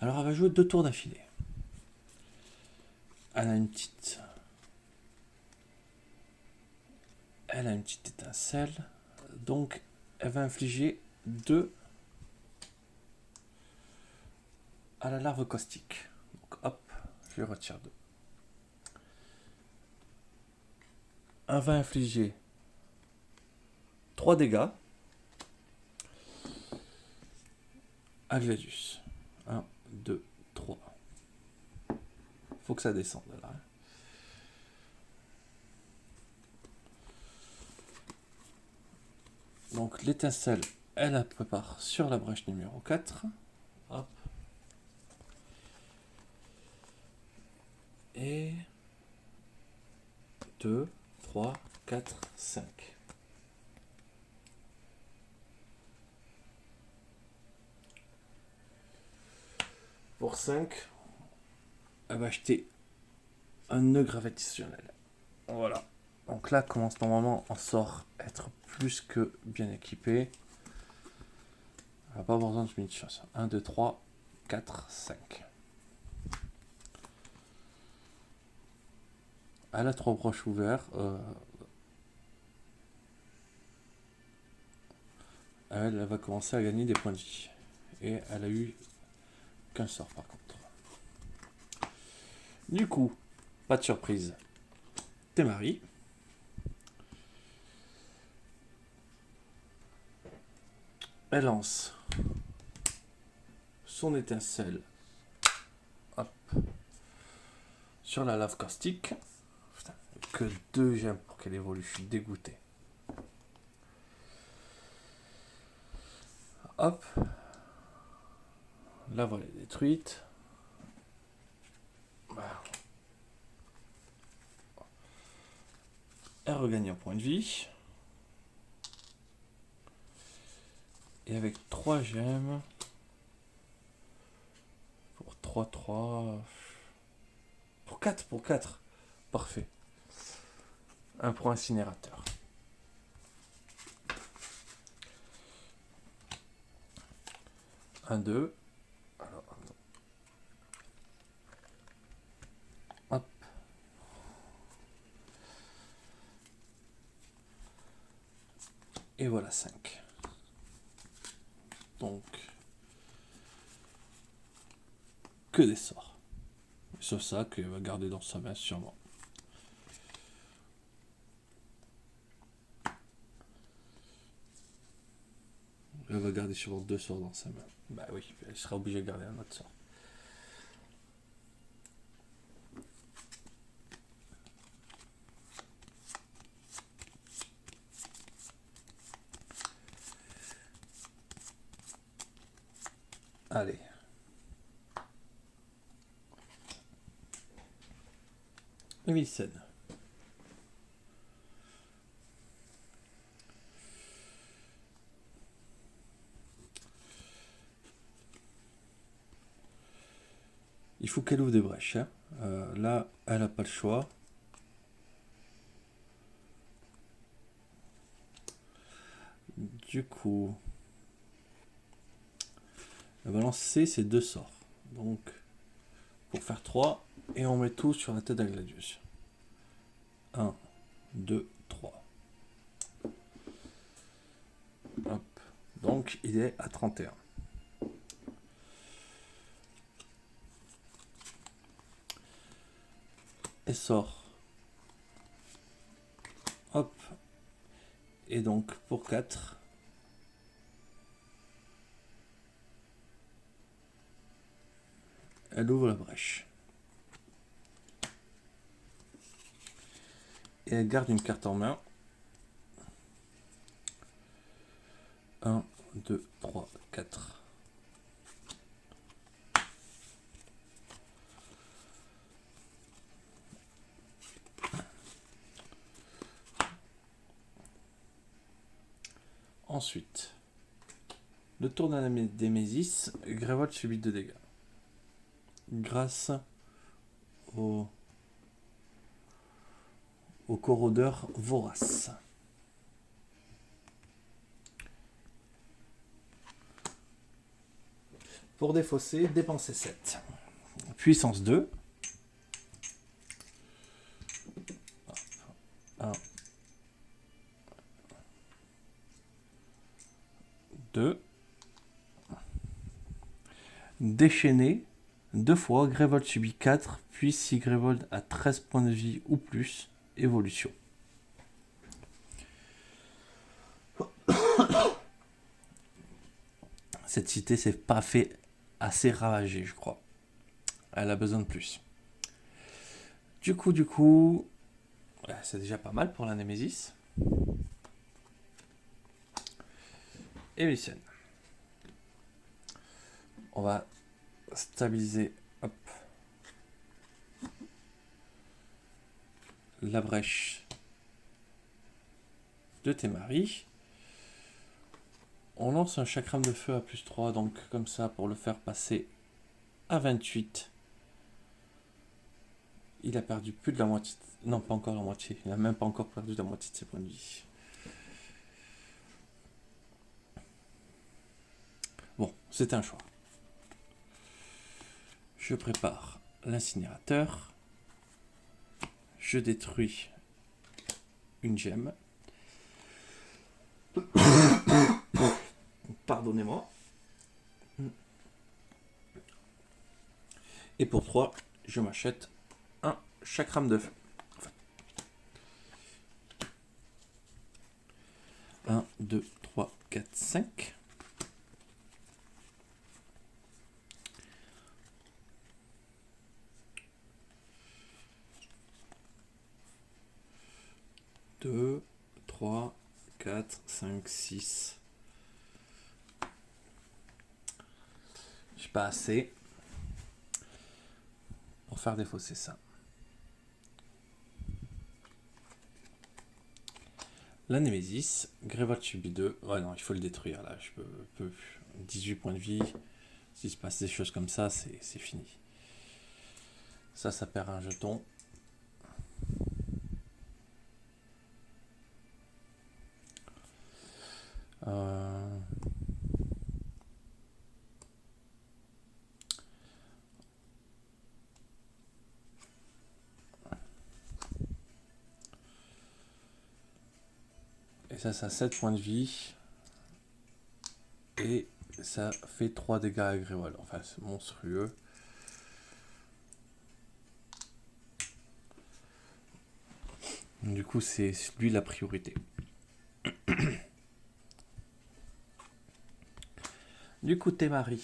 Alors elle va jouer 2 tours d'affilée. Elle a une petite étincelle. Donc elle va infliger 2 à la larve caustique. Donc hop, je retire 2. Elle va infliger 3 dégâts à Gladius. 1, 2, 3. Faut que ça descende là. Donc l'étincelle, elle prépare sur la brèche numéro 4. Hop. Et 2, 3, 4, 5. Pour 5, elle va acheter un nœud gravitationnel. Voilà. Donc là commence normalement en sort être plus que bien équipé. Elle va pas avoir besoin de minutes de chance. 1, 2, 3, 4, 5. Elle a 3 broches ouverts. Elle va commencer à gagner des points de vie. Et elle a eu qu'un sort par contre. Du coup, pas de surprise. Temari. Elle lance son étincelle, hop, sur la lave caustique. Putain, que 2 gemmes pour qu'elle évolue, je suis dégoûté. Hop. La voilà détruite. Elle regagne un point de vie. Et avec 3 gemmes. Pour 3, 3. Pour 4. Parfait. Un pour incinérateur. Un, 2. Alors, hop. Et voilà 5. Donc, que des sorts. Sauf ça qu'elle va garder dans sa main sûrement. Elle va garder sûrement 2 sorts dans sa main. Bah oui, elle sera obligée de garder un autre sort. Allez. Evilsen. Il faut qu'elle ouvre des brèches. Hein. Là, elle n'a pas le choix. Du coup, Elle va lancer ses 2 sorts. Donc, pour faire 3, et on met tout sur la tête d'Agladius. 1, 2, 3. Hop. Donc, il est à 31. Et sort. Hop. Et donc, pour 4, elle ouvre la brèche. Et elle garde une carte en main. 1, 2, 3, 4. Ensuite, le tour d'Anémésis, Grévold subit 2 dégâts. Grâce au corrodeur vorace. Pour défausser, dépensez 7. Puissance 2. 1, 2. Déchaîner 2 fois, Grévold subit 4, puis si Grévold a 13 points de vie ou plus, évolution. Cette cité s'est pas fait assez ravager, je crois. Elle a besoin de plus. Du coup, c'est déjà pas mal pour la Némésis. Et Lysen. On va stabiliser, hop, la brèche de Témari. On lance un chakram de feu à plus 3, donc comme ça, pour le faire passer à 28. Il a perdu plus de la moitié. Non, pas encore la moitié. Il n'a même pas encore perdu la moitié de ses points de vie. Bon, c'est un choix. Je prépare l'incinérateur. Je détruis une gemme. Pardonnez-moi. Et pour 3, je m'achète un chakram de feu. 1, 2, 3, 4, 5. Deux, 3, 4, 5, 6. J'ai pas assez pour faire défausser ça. La Némésis, Grévold subit 2. Ouais, non, il faut le détruire là. Je peux 18 points de vie. S'il se passe des choses comme ça, c'est fini. Ça perd un jeton. Et ça a 7 points de vie. Et ça fait 3 dégâts à Grévold. Enfin, c'est monstrueux. Du coup, c'est lui la priorité. Du coup, Témari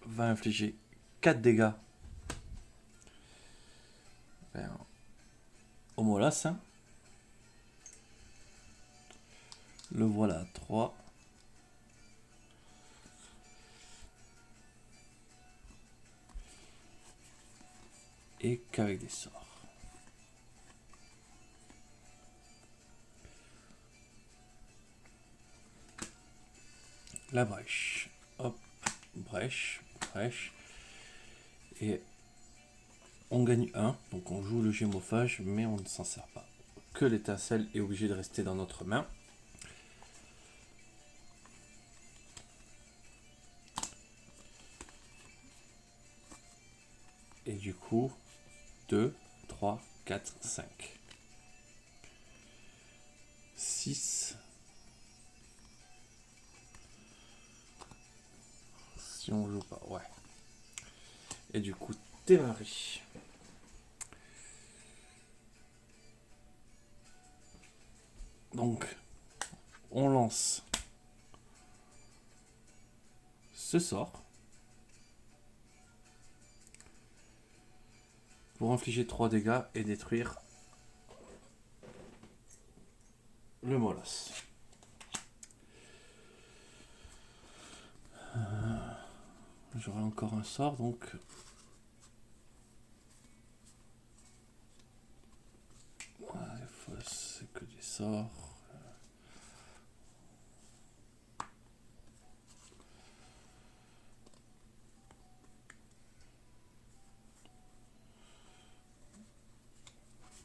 va infliger 4 dégâts au Molas. Le voilà à 3. Et qu'avec des sorts. La brèche. Hop, brèche. Et on gagne 1. Donc on joue le gémophage, mais on ne s'en sert pas. Que l'étincelle est obligée de rester dans notre main. Et du coup, 2, 3, 4, 5. 6. Si on joue pas, ouais. Et du coup, Thémarie. Donc, on lance ce sort pour infliger 3 dégâts et détruire le molosse. J'aurai encore un sort, donc c'est que des sorts.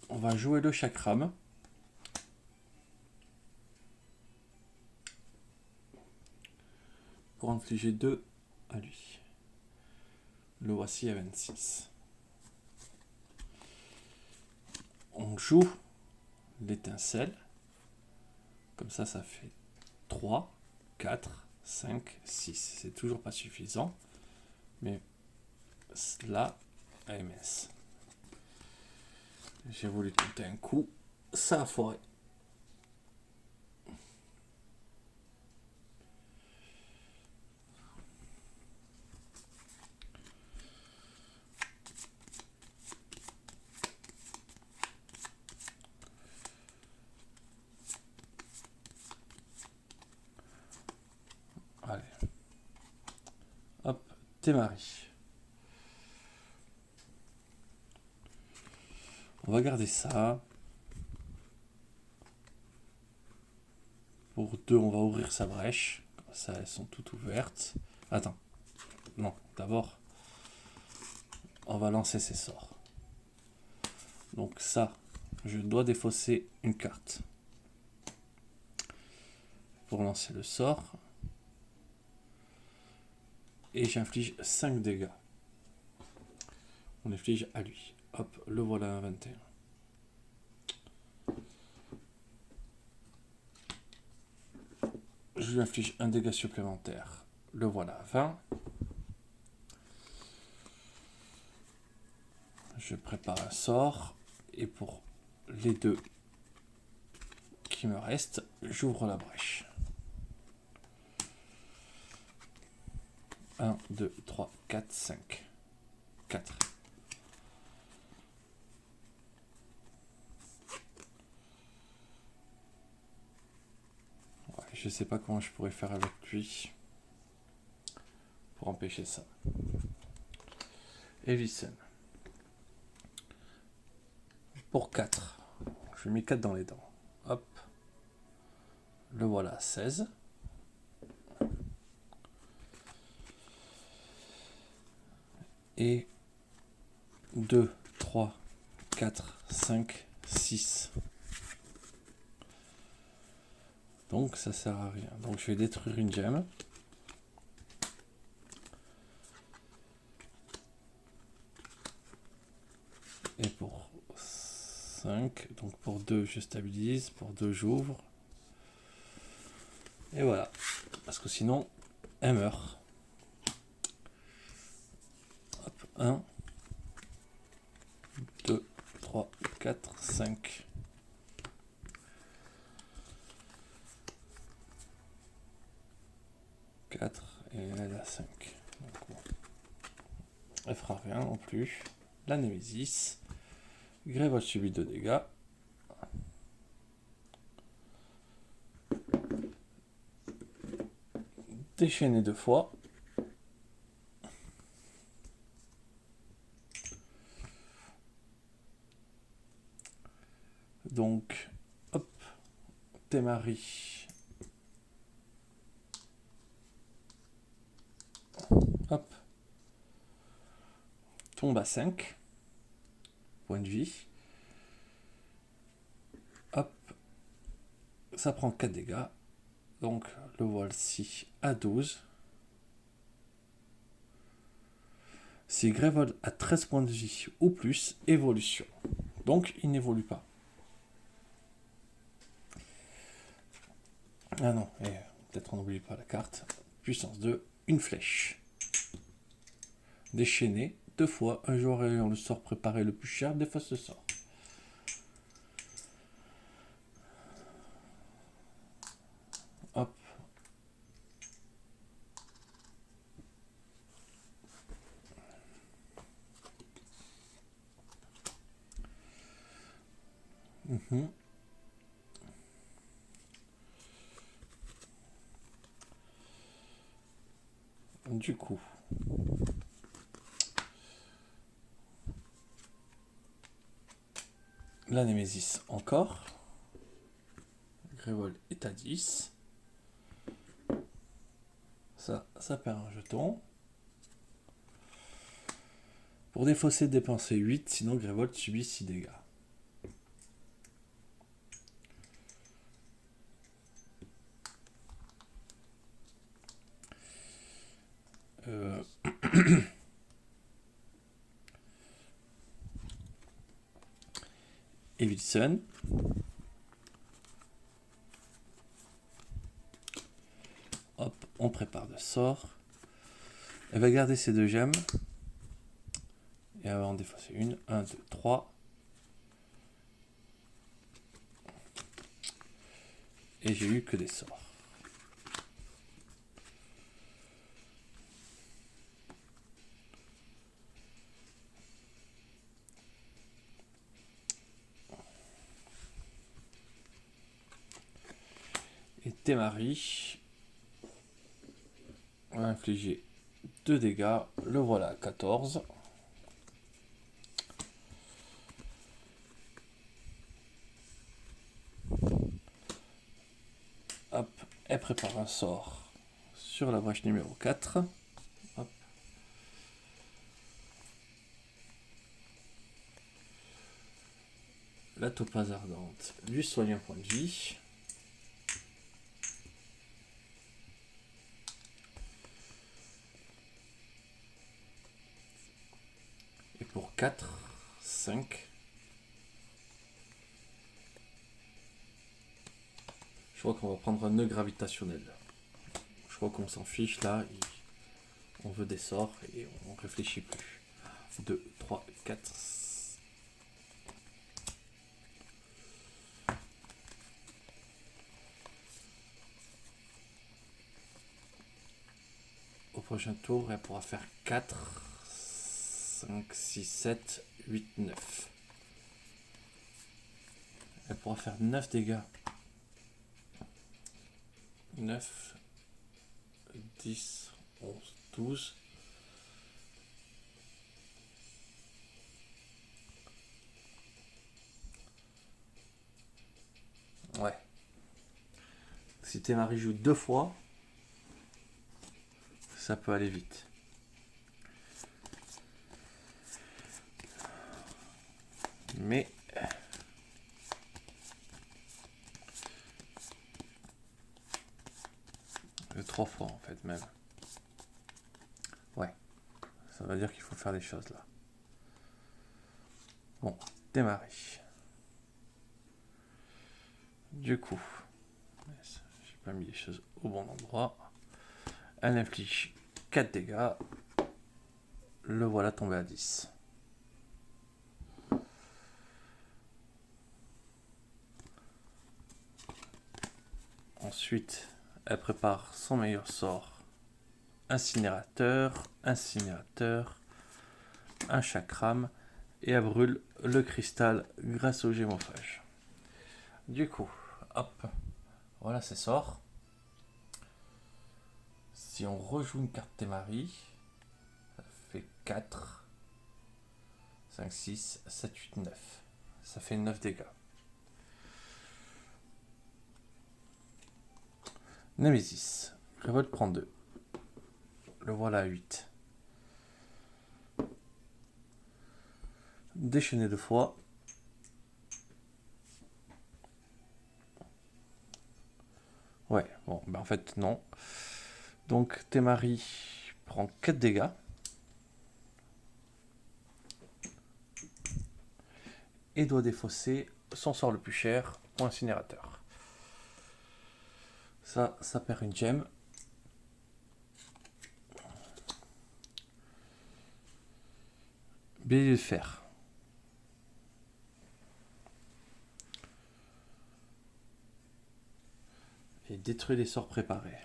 On va jouer le chakram. Pour infliger 2 à lui. Le voici à 26. On joue l'étincelle. Comme ça, ça fait 3, 4, 5, 6. C'est toujours pas suffisant. Mais là, AMS. J'ai voulu tenter un coup. Ça a foiré. Allez. Hop, Thémarie. On va garder ça. Pour 2, on va ouvrir sa brèche. Ça, elles sont toutes ouvertes. Attends. Non, d'abord, on va lancer ses sorts. Donc ça, je dois défausser une carte. Pour lancer le sort. Et j'inflige 5 dégâts. On inflige à lui. Hop, le voilà à 21. Je lui inflige un dégât supplémentaire. Le voilà à 20. Je prépare un sort. Et pour les 2 qui me restent, j'ouvre la brèche. 1, 2, 3, 4, 5. 4. Ouais, je sais pas comment je pourrais faire avec lui pour empêcher ça. Evison. Pour 4. Je mets 4 dans les dents. Hop. Le voilà à 16. Et 2, 3, 4, 5, 6. Donc ça sert à rien. Donc je vais détruire une gemme. Et pour 5, donc pour 2 je stabilise, pour 2 j'ouvre. Et voilà. Parce que sinon, elle meurt. Hop, 1, 2, 3, 4, 5. Et elle a 5. Donc, bon. Elle fera rien non plus. La Némésis. Grévold subit 2 dégâts. Déchaîné 2 fois. Donc, hop, Thémarie. Hop. Tombe à 5 points de vie. Hop. Ça prend 4 dégâts. Donc, le voici à 12. Si Grévold a 13 points de vie ou plus, évolution. Donc, il n'évolue pas. Ah non, peut-être on n'oublie pas la carte. Puissance 2, une flèche. Déchaîné, 2 fois, un joueur ayant le sort préparé le plus cher défausse le sort. Hop. Du coup, la Némésis encore. Grévold est à 10. Ça perd un jeton. Pour défausser, dépenser 8, sinon Grévold subit 6 dégâts. Evilson. Hop, on prépare le sort. Elle va garder ses 2 gemmes. Et elle va en défausser une. 1, 2, 3. Et j'ai eu que des sorts. Et Témari va infliger 2 dégâts. Le voilà, 14. Hop, elle prépare un sort sur la brèche numéro 4. Hop. La topaze ardente lui soigne un point de vie. Et pour 4, 5. Je crois qu'on va prendre un nœud gravitationnel. Je crois qu'on s'en fiche là. On veut des sorts et on réfléchit plus. 2, 3, 4. Au prochain tour, elle pourra faire 4, 5, 6, 7, 8, 9. Elle pourra faire 9 dégâts. 9, 10, 11, 12. Ouais. Si Témari joue 2 fois, ça peut aller vite. Mais trois fois en fait même. Ouais. Ça veut dire qu'il faut faire des choses là. Bon, démarrer. Du coup, j'ai pas mis les choses au bon endroit. Elle inflige 4 dégâts. Le voilà tombé à 10. Ensuite, elle prépare son meilleur sort. Incinérateur, incinérateur, un chakram, et elle brûle le cristal grâce au gémophage. Du coup, hop, voilà ses sorts. Si on rejoue une carte Témari, ça fait 4, 5, 6, 7, 8, 9. Ça fait 9 dégâts. Némésis. Révolte prend 2. Le voilà à 8. Déchaîné 2 fois. Ouais, bon, ben en fait, non. Donc, Témari prend 4 dégâts. et doit défausser son sort le plus cher au incinérateur. Ça perd une gemme. Bélier de fer. Et détruit les sorts préparés.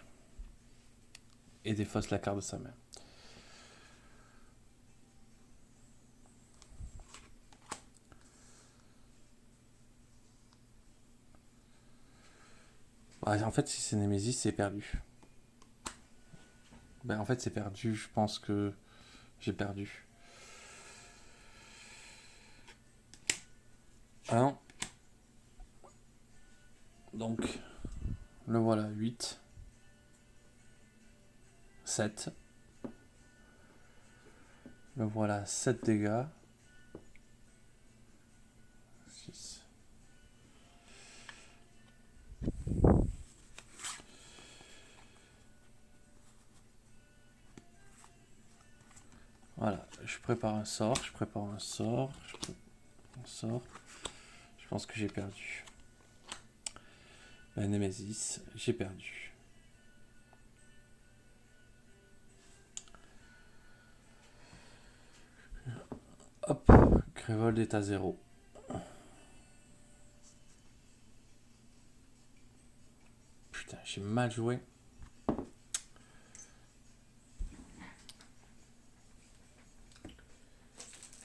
Et défausse la carte de sa main. En fait, si c'est Némésis, c'est perdu. En fait, c'est perdu. Je pense que j'ai perdu. 1. Donc, le voilà, 8. 7. Le voilà, 7 dégâts. 6. Voilà, je prépare un sort. Je pense que j'ai perdu. Némésis, j'ai perdu. Hop, Crévold est à 0. Putain, j'ai mal joué.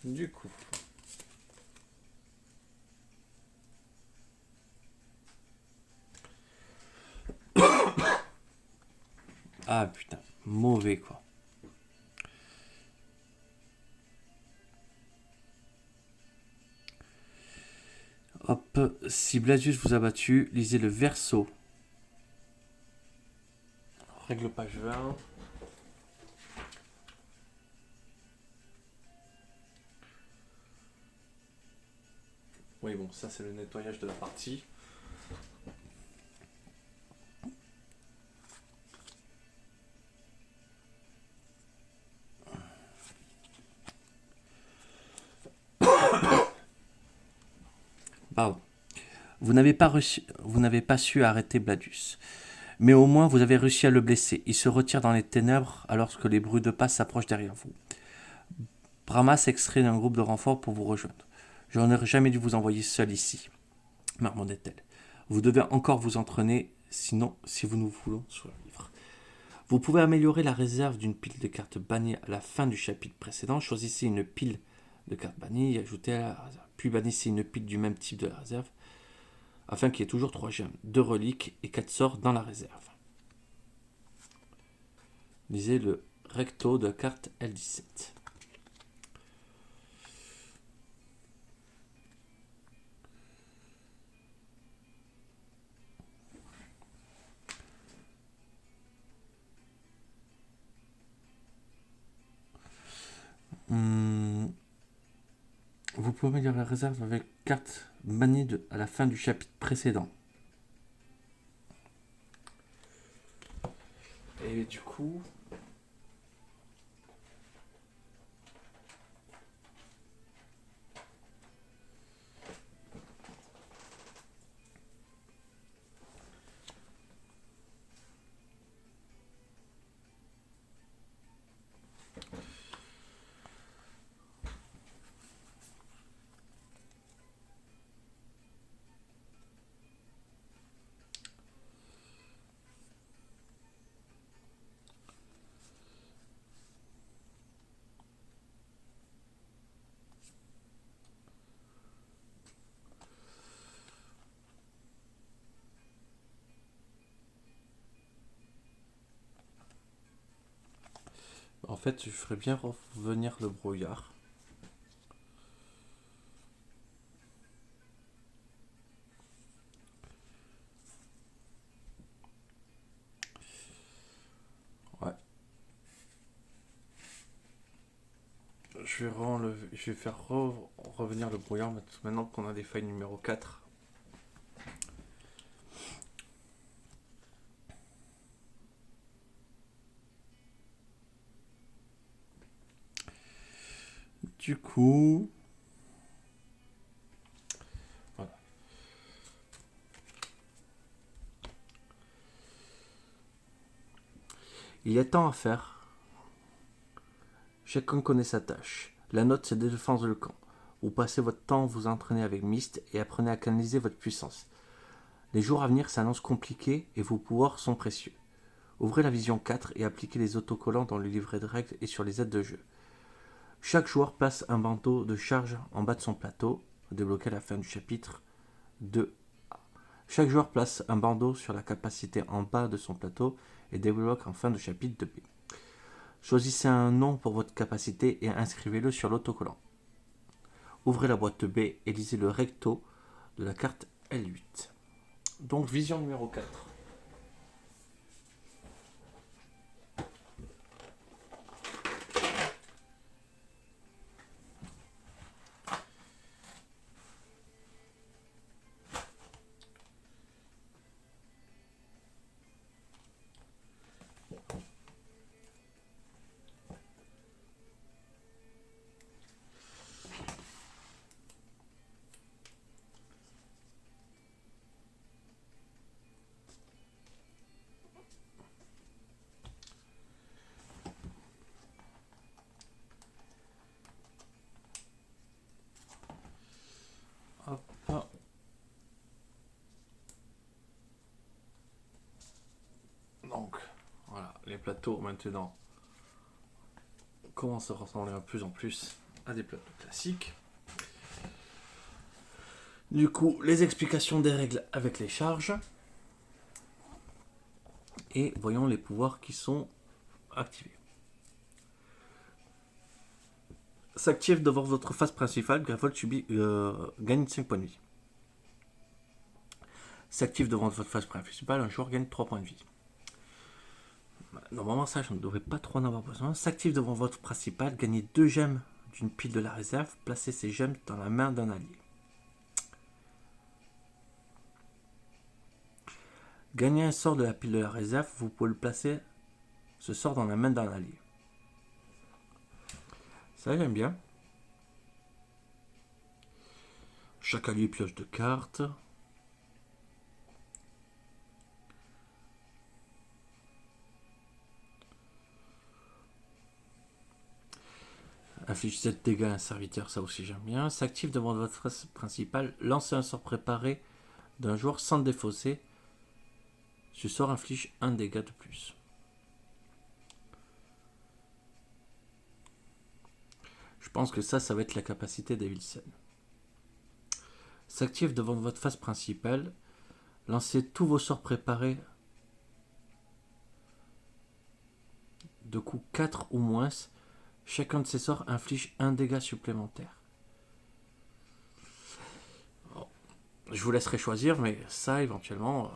Du coup. Ah putain, mauvais quoi. Hop, si Blasius vous a battu, lisez le verso. Règle page 20. Oui, bon, ça c'est le nettoyage de la partie. Pardon. Vous n'avez pas su arrêter Bladius. Mais au moins, vous avez réussi à le blesser. Il se retire dans les ténèbres alors que les bruits de pas s'approchent derrière vous. Brahma s'extrait d'un groupe de renforts pour vous rejoindre. Je n'aurais jamais dû vous envoyer seul ici, marmonnait-elle. Vous devez encore vous entraîner, sinon, si vous nous voulons survivre. Vous pouvez améliorer la réserve d'une pile de cartes bannies à la fin du chapitre précédent. Choisissez une pile de cartes bannies et ajoutez-la à la réserve. Puis bannissez une pile du même type de la réserve, afin qu'il y ait toujours 3 gemmes, 2 reliques et 4 sorts dans la réserve. Lisez le recto de la carte L17. Vous pouvez améliorer la réserve avec carte bannie à la fin du chapitre précédent. Et du coup... En fait, je ferais bien revenir le brouillard. Ouais. Je vais faire revenir le brouillard maintenant qu'on a des failles numéro 4. Du coup... Il y a tant à faire. Chacun connaît sa tâche. La note, c'est de défendre le camp. Vous passez votre temps à vous entraîner avec Myst et apprenez à canaliser votre puissance. Les jours à venir s'annoncent compliqués et vos pouvoirs sont précieux. Ouvrez la vision 4 et appliquez les autocollants dans le livret de règles et sur les aides de jeu. Chaque joueur place un bandeau de charge en bas de son plateau, débloqué à la fin du chapitre 2A. Chaque joueur place un bandeau sur la capacité en bas de son plateau et débloque en fin de chapitre 2B. Choisissez un nom pour votre capacité et inscrivez-le sur l'autocollant. Ouvrez la boîte B et lisez le recto de la carte L8. Donc vision numéro 4. Hop. Donc, voilà, les plateaux maintenant commencent à ressembler de plus en plus à des plateaux classiques. Du coup, les explications des règles avec les charges. Et voyons les pouvoirs qui sont activés. S'active devant votre phase principale, Gravold gagne 5 points de vie. S'active devant votre phase principale, un joueur gagne 3 points de vie. Normalement, ça, je ne devrais pas trop en avoir besoin. S'active devant votre principal, gagnez 2 gemmes d'une pile de la réserve. Placez ces gemmes dans la main d'un allié. Gagnez un sort de la pile de la réserve, vous pouvez le placer, ce sort, dans la main d'un allié. Ça, j'aime bien. Chaque allié pioche 2 cartes. Inflige 7 dégâts à un serviteur, ça aussi j'aime bien. S'active devant votre phase principale. Lancez un sort préparé d'un joueur sans défausser. Ce sort inflige 1 dégât de plus. Je pense que ça va être la capacité d'Evilsen. S'active devant votre phase principale. Lancez tous vos sorts préparés de coups 4 ou moins. Chacun de ces sorts inflige 1 dégât supplémentaire. Je vous laisserai choisir, mais ça éventuellement...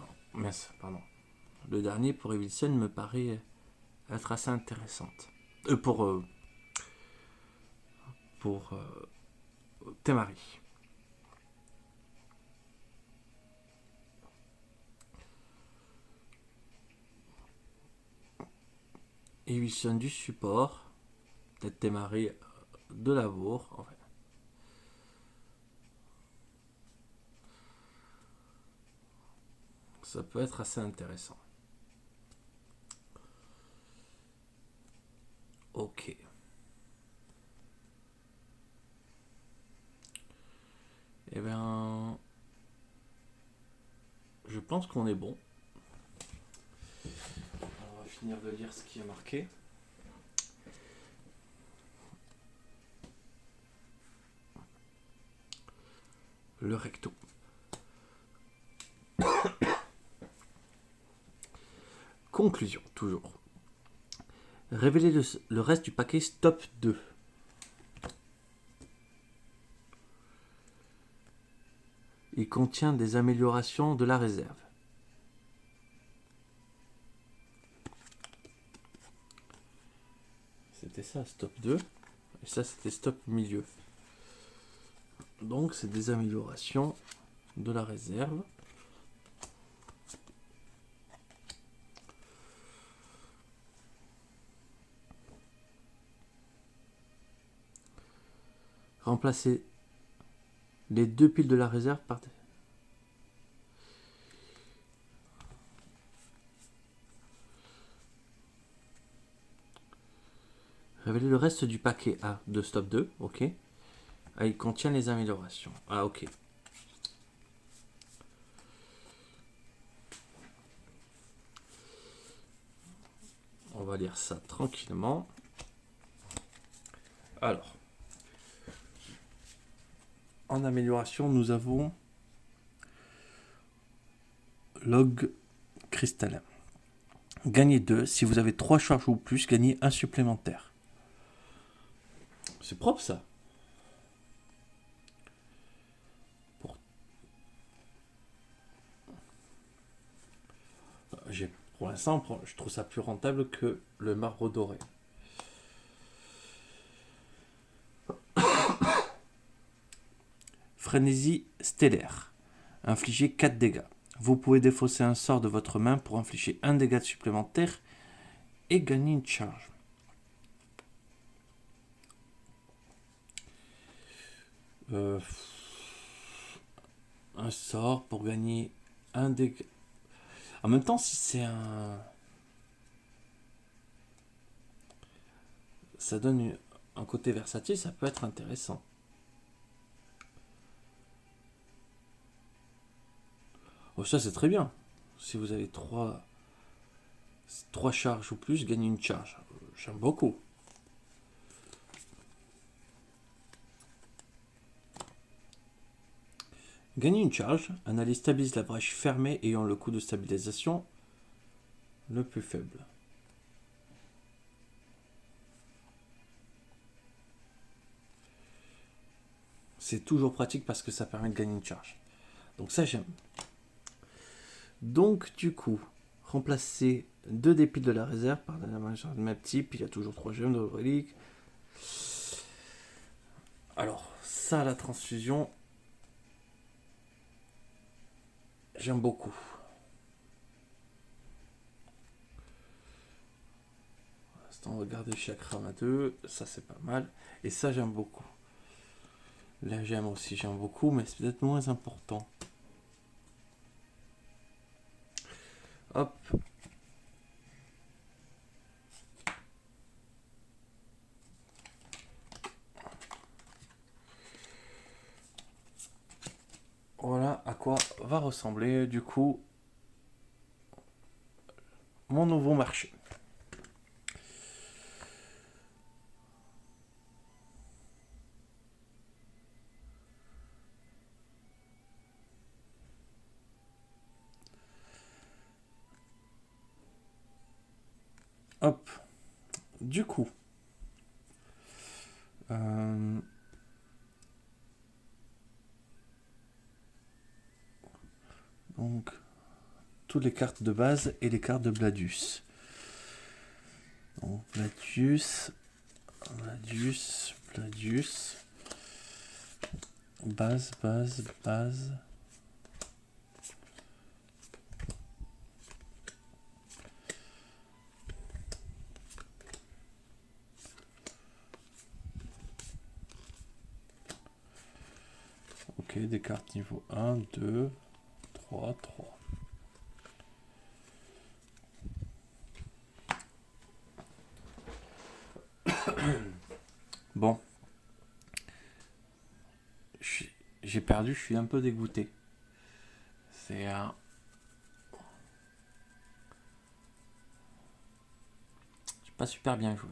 Le dernier pour Evilsen me paraît être assez intéressante. Pour Temari. Evilsen du support. Peut-être Temari de Lavour. En fait. Ça peut être assez intéressant. Ok. Eh bien, je pense qu'on est bon. On va finir de lire ce qui est marqué. Le recto. Conclusion, toujours. Révélez le reste du paquet Stop 2. Il contient des améliorations de la réserve. C'était ça, Stop 2. Et ça, c'était Stop milieu. Donc, c'est des améliorations de la réserve. Remplacer les 2 piles de la réserve par... Révéler le reste du paquet A de stop 2, ok. Ah, il contient les améliorations. Ah, ok. On va lire ça tranquillement. Alors, en amélioration, nous avons log cristallin. Gagnez 2. Si vous avez 3 charges ou plus, gagnez 1 supplémentaire. C'est propre ça. Pour l'instant, je trouve ça plus rentable que le marbre doré. Frénésie stellaire. Infligez 4 dégâts. Vous pouvez défausser un sort de votre main pour infliger 1 dégât supplémentaire et gagner une charge. Un sort pour gagner 1 dégât. En même temps, si c'est un... Ça donne un côté versatile, ça peut être intéressant. Oh, ça c'est très bien. Si vous avez 3 charges ou plus, gagnez une charge. J'aime beaucoup. Gagner une charge, un allié stabilise la brèche fermée ayant le coût de stabilisation le plus faible. C'est toujours pratique parce que ça permet de gagner une charge. Donc ça j'aime. Donc du coup, remplacer 2 des piles de la réserve par la majeure de même type. Il y a toujours 3 gemmes de reliques. Alors ça, la transfusion, j'aime beaucoup. On va regarder chakra 2, ça c'est pas mal. Et ça j'aime beaucoup. Là j'aime aussi, j'aime beaucoup, mais c'est peut-être moins important. Hop. Voilà à quoi va ressembler du coup mon nouveau marché. Hop. Du coup. Donc. Toutes les cartes de base et les cartes de Bladius. Donc Bladius. Base. Ok, des cartes niveau 1, 2, 3. Bon. J'ai perdu, je suis un peu dégoûté. C'est un... J'ai pas super bien joué.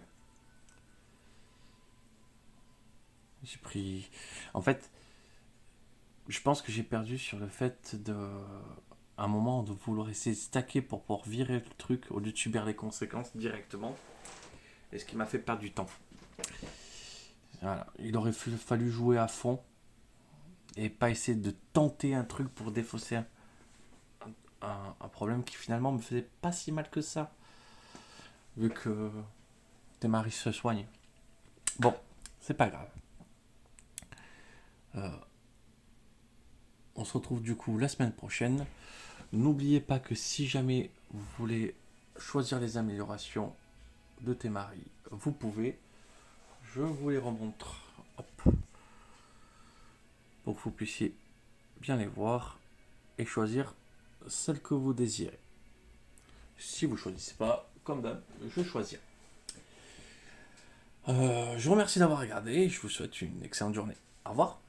J'ai pris... En fait, je pense que j'ai perdu sur le fait de... un moment de vouloir essayer de stacker pour pouvoir virer le truc au lieu de subir les conséquences directement. Et ce qui m'a fait perdre du temps. Voilà. Il aurait fallu jouer à fond et pas essayer de tenter un truc pour défausser un problème qui finalement me faisait pas si mal que ça. Vu que Thémaris se soigne. Bon, c'est pas grave. On se retrouve du coup la semaine prochaine. N'oubliez pas que si jamais vous voulez choisir les améliorations de Thémaris, vous pouvez. Je vous les remontre. Hop. Pour que vous puissiez bien les voir et choisir celle que vous désirez. Si vous ne choisissez pas, comme d'hab, je choisis. Je vous remercie d'avoir regardé et je vous souhaite une excellente journée. Au revoir.